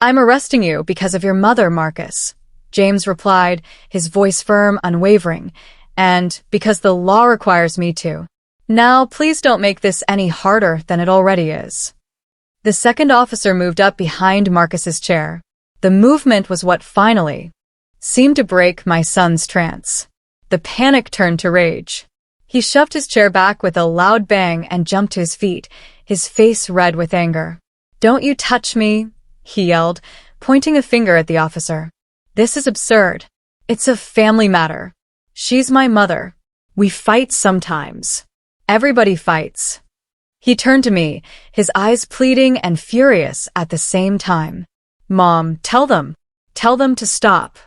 I'm arresting you because of your mother, Marcus, James replied, his voice firm, unwavering, and because the law requires me to. Now, please don't make this any harder than it already is. The second officer moved up behind Marcus's chair. The movement was what finally seemed to break my son's trance. The panic turned to rage. He shoved his chair back with a loud bang and jumped to his feet, his face red with anger. "Don't you touch me," he yelled, pointing a finger at the officer. "This is absurd. It's a family matter. She's my mother. We fight sometimes. Everybody fights." He turned to me, his eyes pleading and furious at the same time. "Mom, tell them to stop.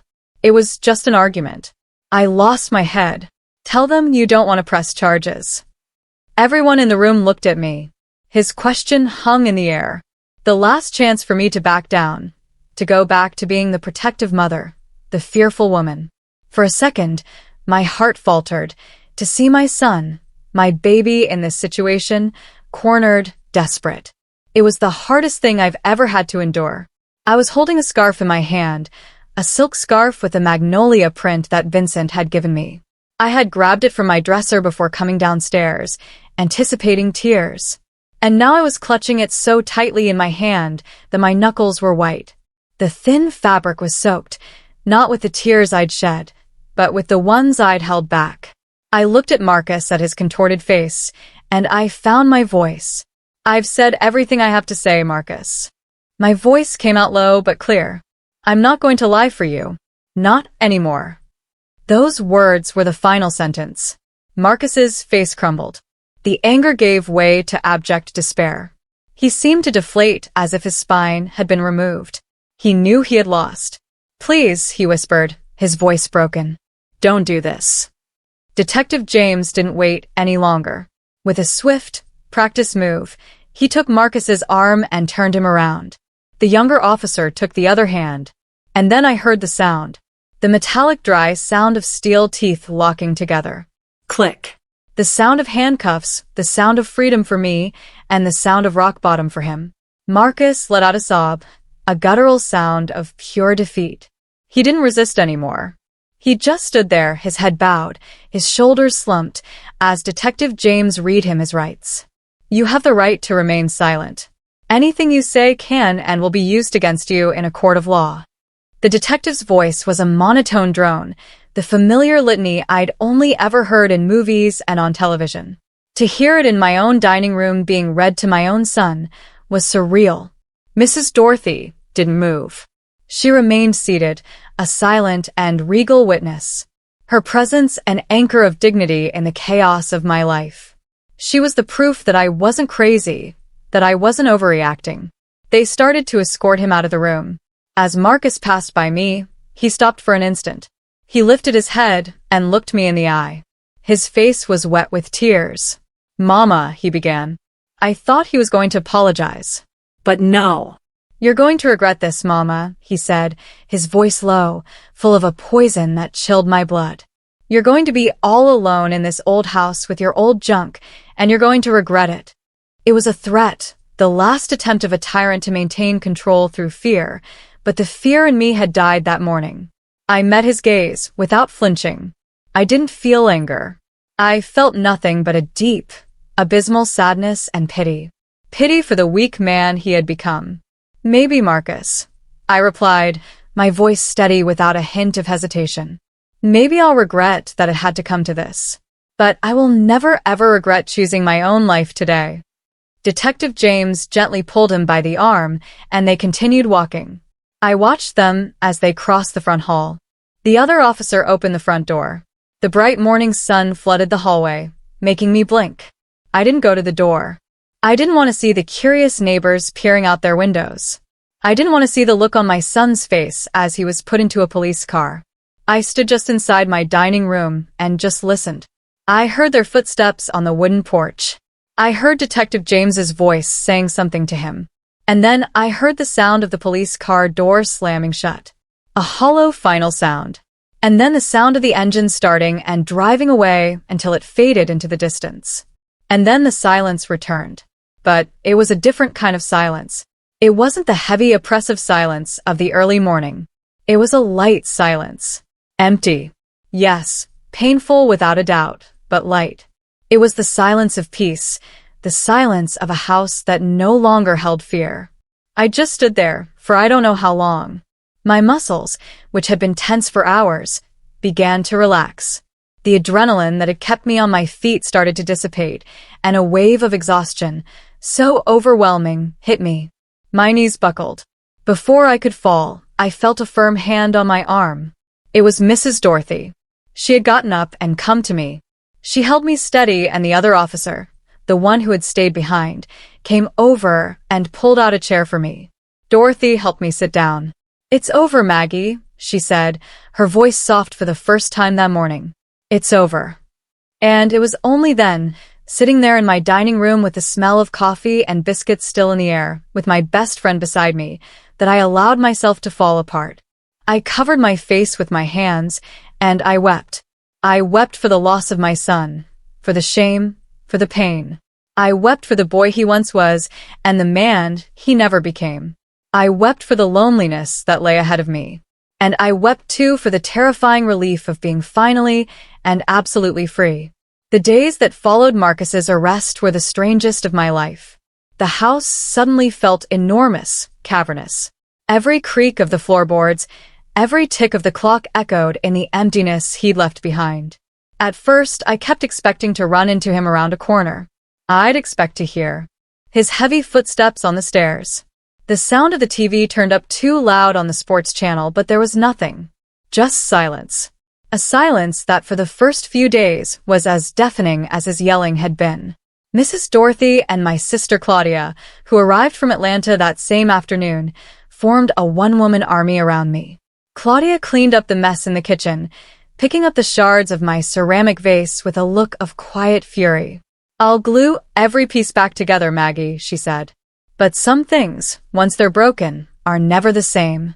It was just an argument." I lost my head. "Tell them you don't want to press charges." Everyone in the room looked at me. His question hung in the air. The last chance for me to back down, to go back to being the protective mother, the fearful woman. For a second, my heart faltered. To see my son, my baby in this situation, cornered, desperate. It was the hardest thing I've ever had to endure. I was holding a scarf in my hand, a silk scarf with a magnolia print that Vincent had given me. I had grabbed it from my dresser before coming downstairs, anticipating tears. And now I was clutching it so tightly in my hand that my knuckles were white. The thin fabric was soaked, not with the tears I'd shed, but with the ones I'd held back. I looked at Marcus, at his contorted face, and I found my voice. "I've said everything I have to say, Marcus." My voice came out low but clear. "I'm not going to lie for you. Not anymore." Those words were the final sentence. Marcus's face crumbled. The anger gave way to abject despair. He seemed to deflate as if his spine had been removed. He knew he had lost. "Please," he whispered, his voice broken. "Don't do this." Detective James didn't wait any longer. With a swift, practiced move, he took Marcus's arm and turned him around. The younger officer took the other hand, and then I heard the sound. The metallic dry sound of steel teeth locking together. Click. The sound of handcuffs, the sound of freedom for me, and the sound of rock bottom for him. Marcus let out a sob, a guttural sound of pure defeat. He didn't resist anymore. He just stood there, his head bowed, his shoulders slumped, as Detective James read him his rights. "You have the right to remain silent. Anything you say can and will be used against you in a court of law." The detective's voice was a monotone drone, the familiar litany I'd only ever heard in movies and on television. To hear it in my own dining room being read to my own son was surreal. Mrs. Dorothy didn't move. She remained seated, a silent and regal witness. Her presence an anchor of dignity in the chaos of my life. She was the proof that I wasn't crazy, that I wasn't overreacting. They started to escort him out of the room. As Marcus passed by me, he stopped for an instant. He lifted his head and looked me in the eye. His face was wet with tears. "Mama," he began. I thought he was going to apologize. But no. "You're going to regret this, Mama," he said, his voice low, full of a poison that chilled my blood. "You're going to be all alone in this old house with your old junk, and you're going to regret it." It was a threat, the last attempt of a tyrant to maintain control through fear, but the fear in me had died that morning. I met his gaze without flinching. I didn't feel anger. I felt nothing but a deep, abysmal sadness and pity. Pity for the weak man he had become. "Maybe, Marcus," I replied, my voice steady without a hint of hesitation. "Maybe I'll regret that it had to come to this. But I will never ever regret choosing my own life today." Detective James gently pulled him by the arm, and they continued walking. I watched them as they crossed the front hall. The other officer opened the front door. The bright morning sun flooded the hallway, making me blink. I didn't go to the door. I didn't want to see the curious neighbors peering out their windows. I didn't want to see the look on my son's face as he was put into a police car. I stood just inside my dining room and just listened. I heard their footsteps on the wooden porch. I heard Detective James's voice saying something to him. And then I heard the sound of the police car door slamming shut. A hollow final sound. And then the sound of the engine starting and driving away until it faded into the distance. And then the silence returned. But it was a different kind of silence. It wasn't the heavy, oppressive silence of the early morning. It was a light silence. Empty. Yes, painful without a doubt, but light. It was the silence of peace, the silence of a house that no longer held fear. I just stood there, for I don't know how long. My muscles, which had been tense for hours, began to relax. The adrenaline that had kept me on my feet started to dissipate, and a wave of exhaustion, so overwhelming, hit me. My knees buckled. Before I could fall, I felt a firm hand on my arm. It was Mrs. Dorothy. She had gotten up and come to me. She held me steady, and the other officer, the one who had stayed behind, came over and pulled out a chair for me. Dorothy helped me sit down. "It's over, Maggie," she said, her voice soft for the first time that morning. "It's over." And it was only then, sitting there in my dining room with the smell of coffee and biscuits still in the air, with my best friend beside me, that I allowed myself to fall apart. I covered my face with my hands, and I wept. I wept for the loss of my son, for the shame, for the pain. I wept for the boy he once was, and the man he never became. I wept for the loneliness that lay ahead of me. And I wept too for the terrifying relief of being finally and absolutely free. The days that followed Marcus's arrest were the strangest of my life. The house suddenly felt enormous, cavernous. Every creak of the floorboards, every tick of the clock echoed in the emptiness he'd left behind. At first, I kept expecting to run into him around a corner. I'd expect to hear his heavy footsteps on the stairs. The sound of the TV turned up too loud on the sports channel, but there was nothing. Just silence. A silence that for the first few days was as deafening as his yelling had been. Mrs. Dorothy and my sister Claudia, who arrived from Atlanta that same afternoon, formed a one-woman army around me. Claudia cleaned up the mess in the kitchen, picking up the shards of my ceramic vase with a look of quiet fury. "I'll glue every piece back together, Maggie," she said. "But some things, once they're broken, are never the same."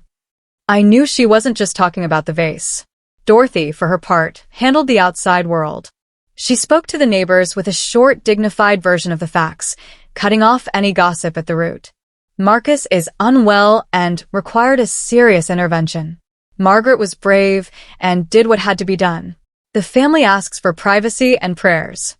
I knew she wasn't just talking about the vase. Dorothy, for her part, handled the outside world. She spoke to the neighbors with a short, dignified version of the facts, cutting off any gossip at the root. Marcus is unwell and required a serious intervention. Margaret was brave and did what had to be done. The family asks for privacy and prayers.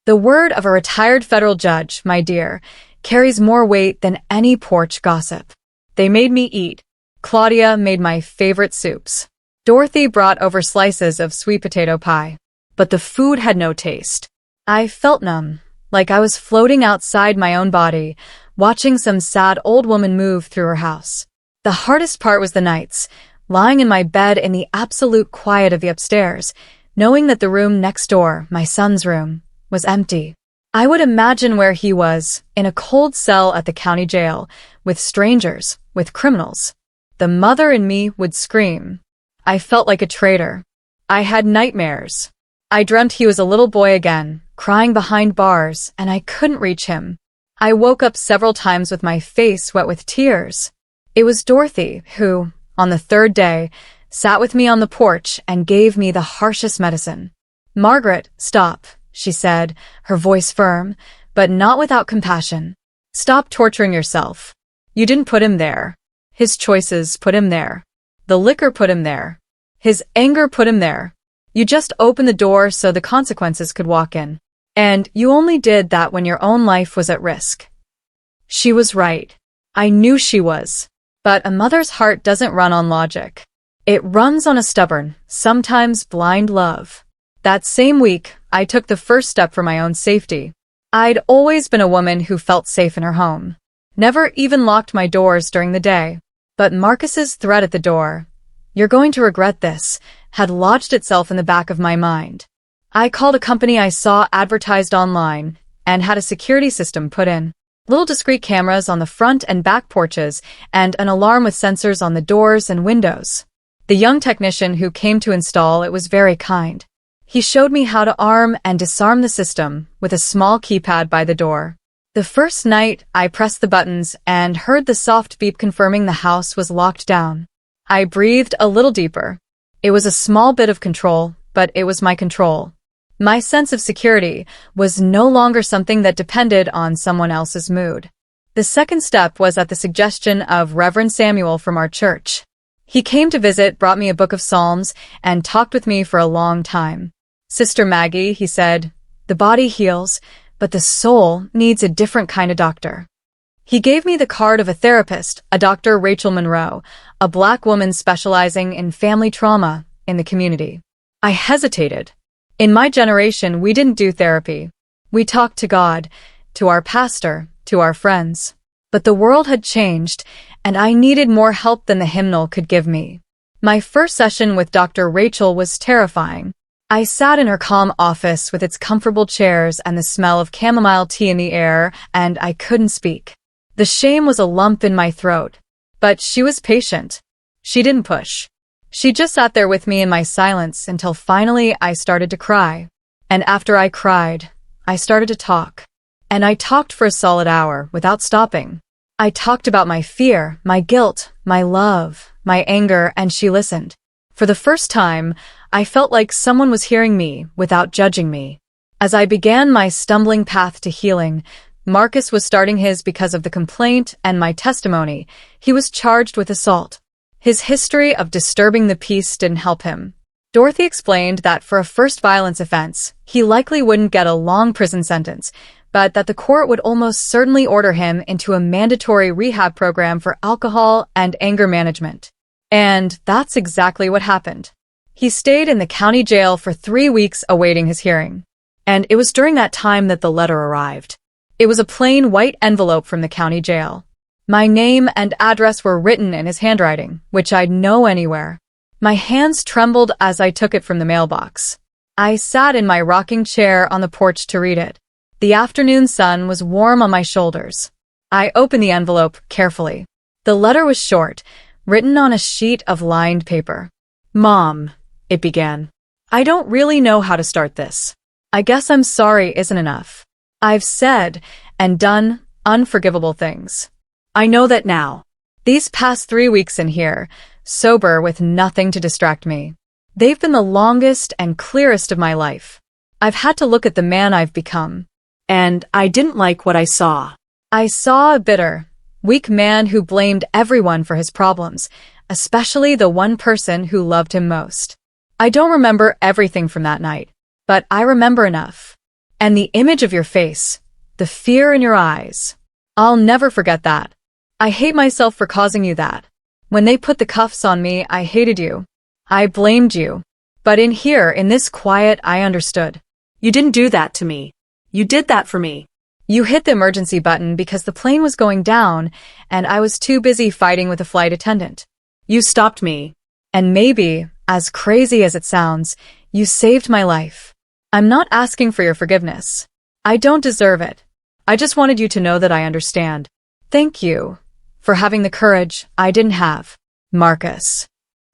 The word of a retired federal judge, my dear, carries more weight than any porch gossip. They made me eat. Claudia made my favorite soups. Dorothy brought over slices of sweet potato pie. But the food had no taste. I felt numb, like I was floating outside my own body, watching some sad old woman move through her house. The hardest part was the nights, lying in my bed in the absolute quiet of the upstairs, knowing that the room next door, my son's room, was empty. I would imagine where he was, in a cold cell at the county jail, with strangers, with criminals. The mother in me would scream. I felt like a traitor. I had nightmares. I dreamt he was a little boy again, crying behind bars, and I couldn't reach him. I woke up several times with my face wet with tears. It was Dorothy who, on the third day, sat with me on the porch and gave me the harshest medicine. "Margaret, stop," she said, her voice firm, but not without compassion. "Stop torturing yourself. You didn't put him there. His choices put him there. The liquor put him there. His anger put him there. You just opened the door so the consequences could walk in. And you only did that when your own life was at risk." She was right. I knew she was. But a mother's heart doesn't run on logic. It runs on a stubborn, sometimes blind love. That same week, I took the first step for my own safety. I'd always been a woman who felt safe in her home. Never even locked my doors during the day. But Marcus's threat at the door, "You're going to regret this," had lodged itself in the back of my mind. I called a company I saw advertised online and had a security system put in. Little discreet cameras on the front and back porches and an alarm with sensors on the doors and windows. The young technician who came to install it was very kind. He showed me how to arm and disarm the system with a small keypad by the door. The first night, I pressed the buttons and heard the soft beep confirming the house was locked down. I breathed a little deeper. It was a small bit of control, but it was my control. My sense of security was no longer something that depended on someone else's mood. The second step was at the suggestion of Reverend Samuel from our church. He came to visit, brought me a book of Psalms, and talked with me for a long time. Sister Maggie, he said, the body heals, but the soul needs a different kind of doctor. He gave me the card of a therapist, a Dr. Rachel Monroe, a Black woman specializing in family trauma in the community. I hesitated. In my generation, we didn't do therapy. We talked to God, to our pastor, to our friends. But the world had changed, and I needed more help than the hymnal could give me. My first session with Dr. Rachel was terrifying. I sat in her calm office with its comfortable chairs and the smell of chamomile tea in the air, and I couldn't speak. The shame was a lump in my throat. But she was patient. She didn't push. She just sat there with me in my silence until finally I started to cry. And after I cried, I started to talk. And I talked for a solid hour without stopping. I talked about my fear, my guilt, my love, my anger, and she listened. For the first time, I felt like someone was hearing me without judging me. As I began my stumbling path to healing, Marcus was starting his because of the complaint and my testimony. He was charged with assault. His history of disturbing the peace didn't help him. Dorothy explained that for a first violence offense, he likely wouldn't get a long prison sentence, but that the court would almost certainly order him into a mandatory rehab program for alcohol and anger management. And that's exactly what happened. He stayed in the county jail for 3 weeks awaiting his hearing. And it was during that time that the letter arrived. It was a plain white envelope from the county jail. My name and address were written in his handwriting, which I'd know anywhere. My hands trembled as I took it from the mailbox. I sat in my rocking chair on the porch to read it. The afternoon sun was warm on my shoulders. I opened the envelope carefully. The letter was short, written on a sheet of lined paper. Mom, it began. I don't really know how to start this. I guess I'm sorry isn't enough. I've said and done unforgivable things. I know that now. These past 3 weeks in here, sober with nothing to distract me. They've been the longest and clearest of my life. I've had to look at the man I've become. And I didn't like what I saw. I saw a bitter, weak man who blamed everyone for his problems, especially the one person who loved him most. I don't remember everything from that night, but I remember enough. And the image of your face, the fear in your eyes. I'll never forget that. I hate myself for causing you that. When they put the cuffs on me, I hated you. I blamed you. But in here, in this quiet, I understood. You didn't do that to me. You did that for me. You hit the emergency button because the plane was going down, and I was too busy fighting with a flight attendant. You stopped me. And maybe, as crazy as it sounds, you saved my life. I'm not asking for your forgiveness. I don't deserve it. I just wanted you to know that I understand. Thank you for having the courage I didn't have, Marcus.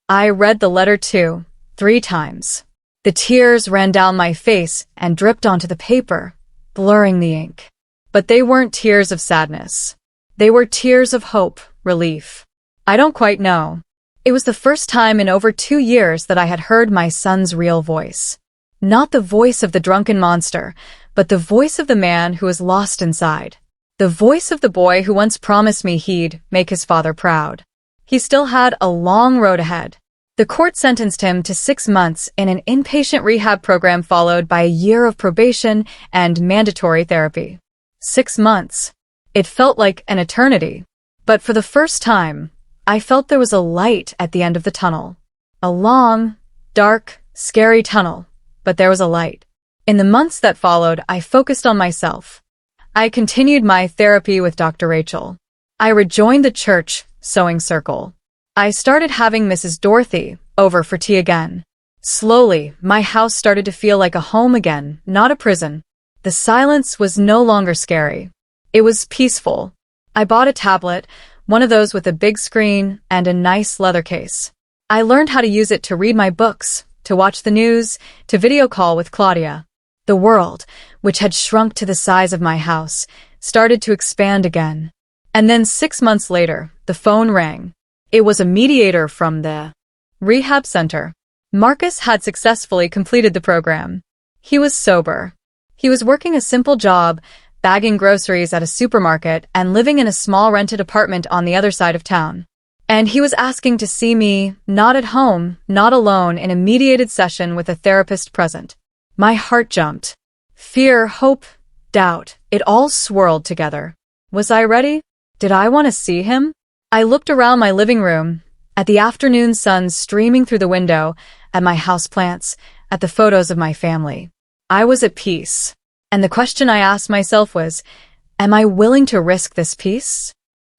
I read the letter too, 3 times. The tears ran down my face and dripped onto the paper, blurring the ink. But they weren't tears of sadness. They were tears of hope, relief. I don't quite know. It was the first time in over 2 years that I had heard my son's real voice. Not the voice of the drunken monster, but the voice of the man who was lost inside. The voice of the boy who once promised me he'd make his father proud. He still had a long road ahead. The court sentenced him to 6 months in an inpatient rehab program followed by a year of probation and mandatory therapy. 6 months. It felt like an eternity. But for the first time, I felt there was a light at the end of the tunnel. A long, dark, scary tunnel, but there was a light. In the months that followed, I focused on myself. I continued my therapy with Dr. Rachel. I rejoined the church sewing circle. I started having Mrs. Dorothy over for tea again. Slowly, my house started to feel like a home again, not a prison. The silence was no longer scary. It was peaceful. I bought a tablet, one of those with a big screen and a nice leather case. I learned how to use it to read my books, to watch the news, to video call with Claudia. The world, which had shrunk to the size of my house, started to expand again. And then 6 months later, the phone rang. It was a mediator from the rehab center. Marcus had successfully completed the program. He was sober. He was working a simple job, bagging groceries at a supermarket and living in a small rented apartment on the other side of town. And he was asking to see me, not at home, not alone, in a mediated session with a therapist present. My heart jumped. Fear, hope, doubt, it all swirled together. Was I ready? Did I want to see him? I looked around my living room, at the afternoon sun streaming through the window, at my houseplants, at the photos of my family. I was at peace. And the question I asked myself was, am I willing to risk this peace?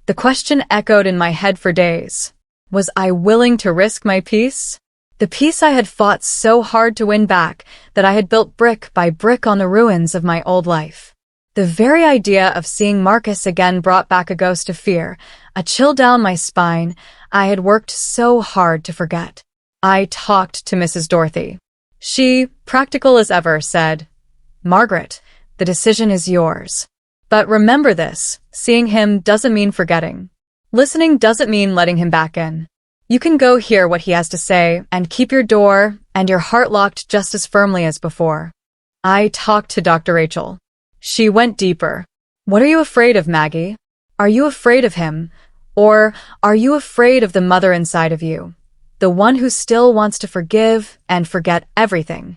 The question echoed in my head for days. Was I willing to risk my peace? The peace I had fought so hard to win back that I had built brick by brick on the ruins of my old life. The very idea of seeing Marcus again brought back a ghost of fear, a chill down my spine I had worked so hard to forget. I talked to Mrs. Dorothy. She, practical as ever, said, "Margaret, the decision is yours. But remember this, seeing him doesn't mean forgetting. Listening doesn't mean letting him back in. You can go hear what he has to say and keep your door and your heart locked just as firmly as before." I talked to Dr. Rachel. She went deeper. What are you afraid of, Maggie? Are you afraid of him? Or are you afraid of the mother inside of you? The one who still wants to forgive and forget everything?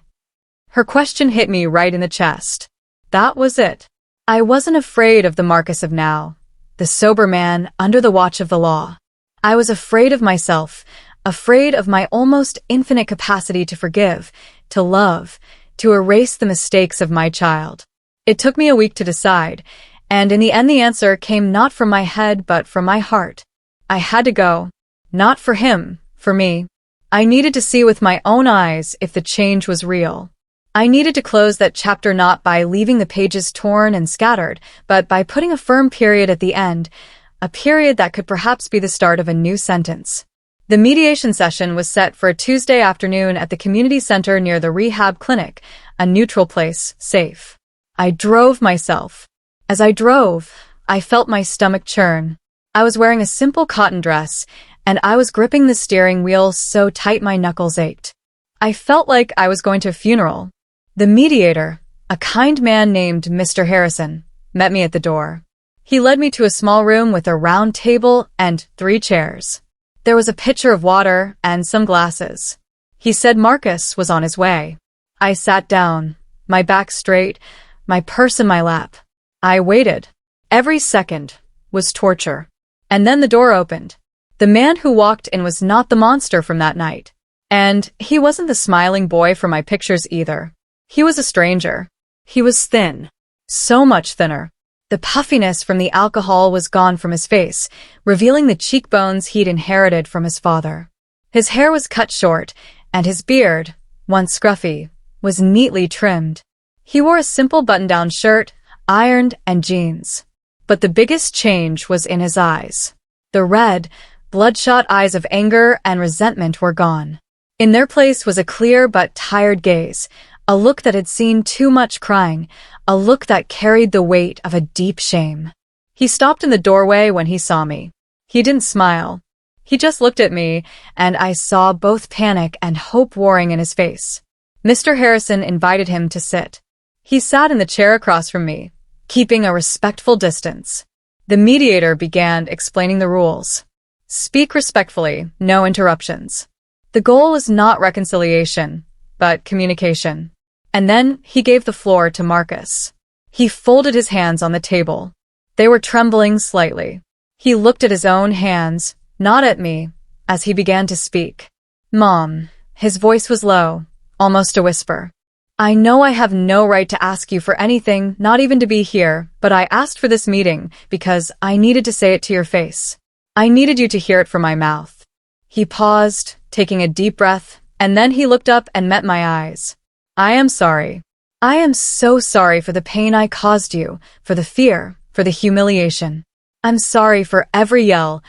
Her question hit me right in the chest. That was it. I wasn't afraid of the Marcus of now, the sober man under the watch of the law. I was afraid of myself, afraid of my almost infinite capacity to forgive, to love, to erase the mistakes of my child. It took me a week to decide, and in the end the answer came not from my head but from my heart. I had to go. Not for him, for me. I needed to see with my own eyes if the change was real. I needed to close that chapter not by leaving the pages torn and scattered, but by putting a firm period at the end, a period that could perhaps be the start of a new sentence. The mediation session was set for a Tuesday afternoon at the community center near the rehab clinic, a neutral place, safe. I drove myself. As I drove, I felt my stomach churn. I was wearing a simple cotton dress, and I was gripping the steering wheel so tight my knuckles ached. I felt like I was going to a funeral. The mediator, a kind man named Mr. Harrison, met me at the door. He led me to a small room with a round table and 3 chairs. There was a pitcher of water and some glasses. He said Marcus was on his way. I sat down, my back straight, my purse in my lap. I waited. Every second was torture. And then the door opened. The man who walked in was not the monster from that night. And he wasn't the smiling boy from my pictures either. He was a stranger. He was thin. So much thinner. The puffiness from the alcohol was gone from his face, revealing the cheekbones he'd inherited from his father. His hair was cut short, and his beard, once scruffy, was neatly trimmed. He wore a simple button-down shirt, ironed, and jeans. But the biggest change was in his eyes. The red, bloodshot eyes of anger and resentment were gone. In their place was a clear but tired gaze, a look that had seen too much crying, a look that carried the weight of a deep shame. He stopped in the doorway when he saw me. He didn't smile. He just looked at me, and I saw both panic and hope warring in his face. Mr. Harrison invited him to sit. He sat in the chair across from me, keeping a respectful distance. The mediator began explaining the rules. Speak respectfully, no interruptions. The goal is not reconciliation, but communication. And then he gave the floor to Marcus. He folded his hands on the table. They were trembling slightly. He looked at his own hands, not at me, as he began to speak. "Mom," his voice was low, almost a whisper. "I know I have no right to ask you for anything, not even to be here, but I asked for this meeting because I needed to say it to your face. I needed you to hear it from my mouth." He paused, taking a deep breath, and then he looked up and met my eyes. "I am sorry. I am so sorry for the pain I caused you, for the fear, for the humiliation. I'm sorry for every yell,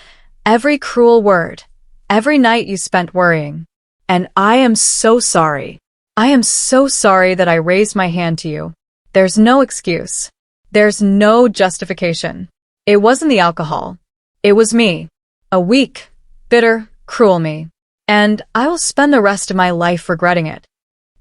every cruel word, every night you spent worrying. And I am so sorry. I am so sorry that I raised my hand to you. There's no excuse. There's no justification. It wasn't the alcohol. It was me. A weak, bitter, cruel me. And I will spend the rest of my life regretting it."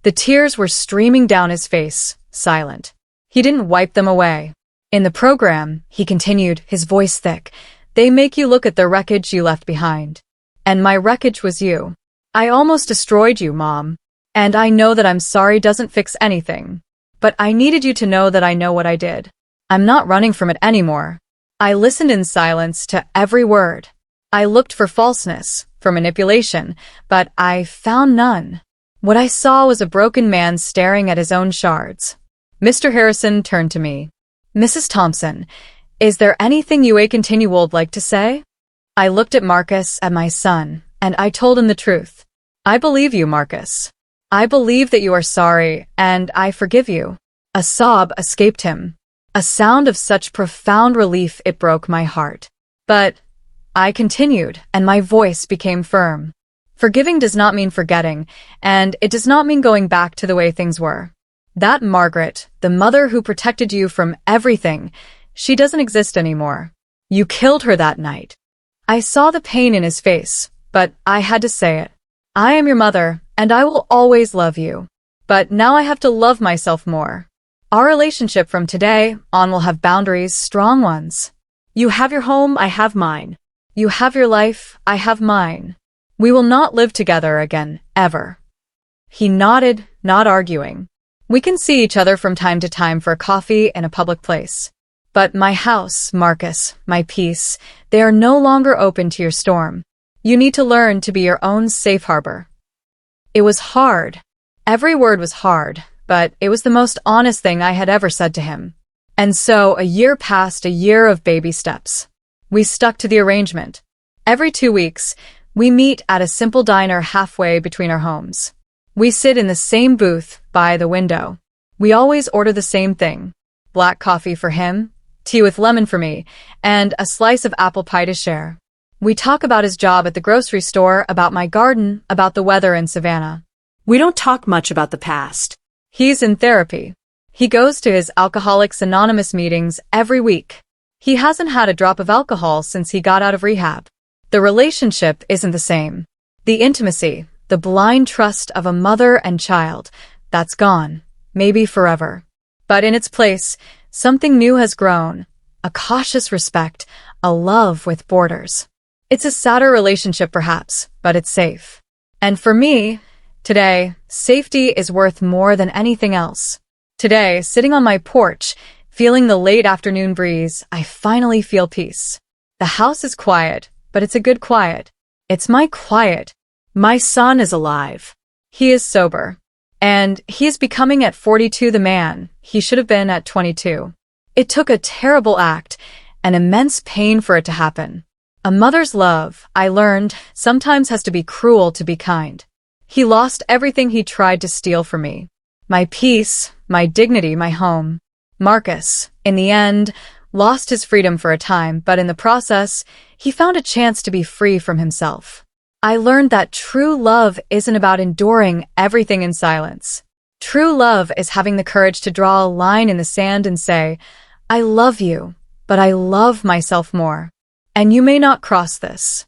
The tears were streaming down his face, silent. He didn't wipe them away. In the program, he continued, his voice thick, they make you look at the wreckage you left behind. And my wreckage was you. I almost destroyed you, Mom. And I know that I'm sorry doesn't fix anything. But I needed you to know that I know what I did. I'm not running from it anymore. I listened in silence to every word. I looked for falseness, for manipulation, but I found none. What I saw was a broken man staring at his own shards. Mr. Harrison turned to me. Mrs. Thompson, is there anything you would like to say? I looked at Marcus, at my son, and I told him the truth. I believe you, Marcus. I believe that you are sorry, and I forgive you. A sob escaped him. A sound of such profound relief it broke my heart. But I continued, and my voice became firm. Forgiving does not mean forgetting, and it does not mean going back to the way things were. That Margaret, the mother who protected you from everything, she doesn't exist anymore. You killed her that night. I saw the pain in his face, but I had to say it. I am your mother, and I will always love you. But now I have to love myself more. Our relationship from today on will have boundaries, strong ones. You have your home, I have mine. You have your life, I have mine. We will not live together again, ever. He nodded, not arguing. We can see each other from time to time for coffee in a public place. But my house, Marcus, my peace, they are no longer open to your storm. You need to learn to be your own safe harbor. It was hard. Every word was hard, but it was the most honest thing I had ever said to him. And so a year passed, a year of baby steps. We stuck to the arrangement. Every 2 weeks, we meet at a simple diner halfway between our homes. We sit in the same booth by the window. We always order the same thing. Black coffee for him, tea with lemon for me, and a slice of apple pie to share. We talk about his job at the grocery store, about my garden, about the weather in Savannah. We don't talk much about the past. He's in therapy. He goes to his Alcoholics Anonymous meetings every week. He hasn't had a drop of alcohol since he got out of rehab. The relationship isn't the same. The intimacy, the blind trust of a mother and child, that's gone, maybe forever. But in its place, something new has grown, a cautious respect, a love with borders. It's a sadder relationship perhaps, but it's safe. And for me, today, safety is worth more than anything else. Today, sitting on my porch, feeling the late afternoon breeze, I finally feel peace. The house is quiet, but it's a good quiet. It's my quiet. My son is alive. He is sober. And he is becoming at 42 the man he should have been at 22. It took a terrible act, an immense pain for it to happen. A mother's love, I learned, sometimes has to be cruel to be kind. He lost everything he tried to steal from me. My peace, my dignity, my home. Marcus, in the end, lost his freedom for a time, but in the process, he found a chance to be free from himself. I learned that true love isn't about enduring everything in silence. True love is having the courage to draw a line in the sand and say, I love you, but I love myself more. And you may not cross this.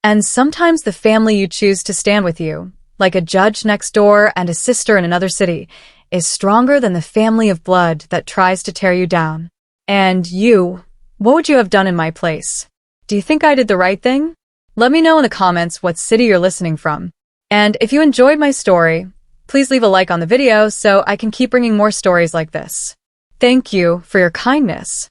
And sometimes the family you choose to stand with you, like a judge next door and a sister in another city, is stronger than the family of blood that tries to tear you down. And you, what would you have done in my place? Do you think I did the right thing? Let me know in the comments what city you're listening from. And if you enjoyed my story, please leave a like on the video so I can keep bringing more stories like this. Thank you for your kindness.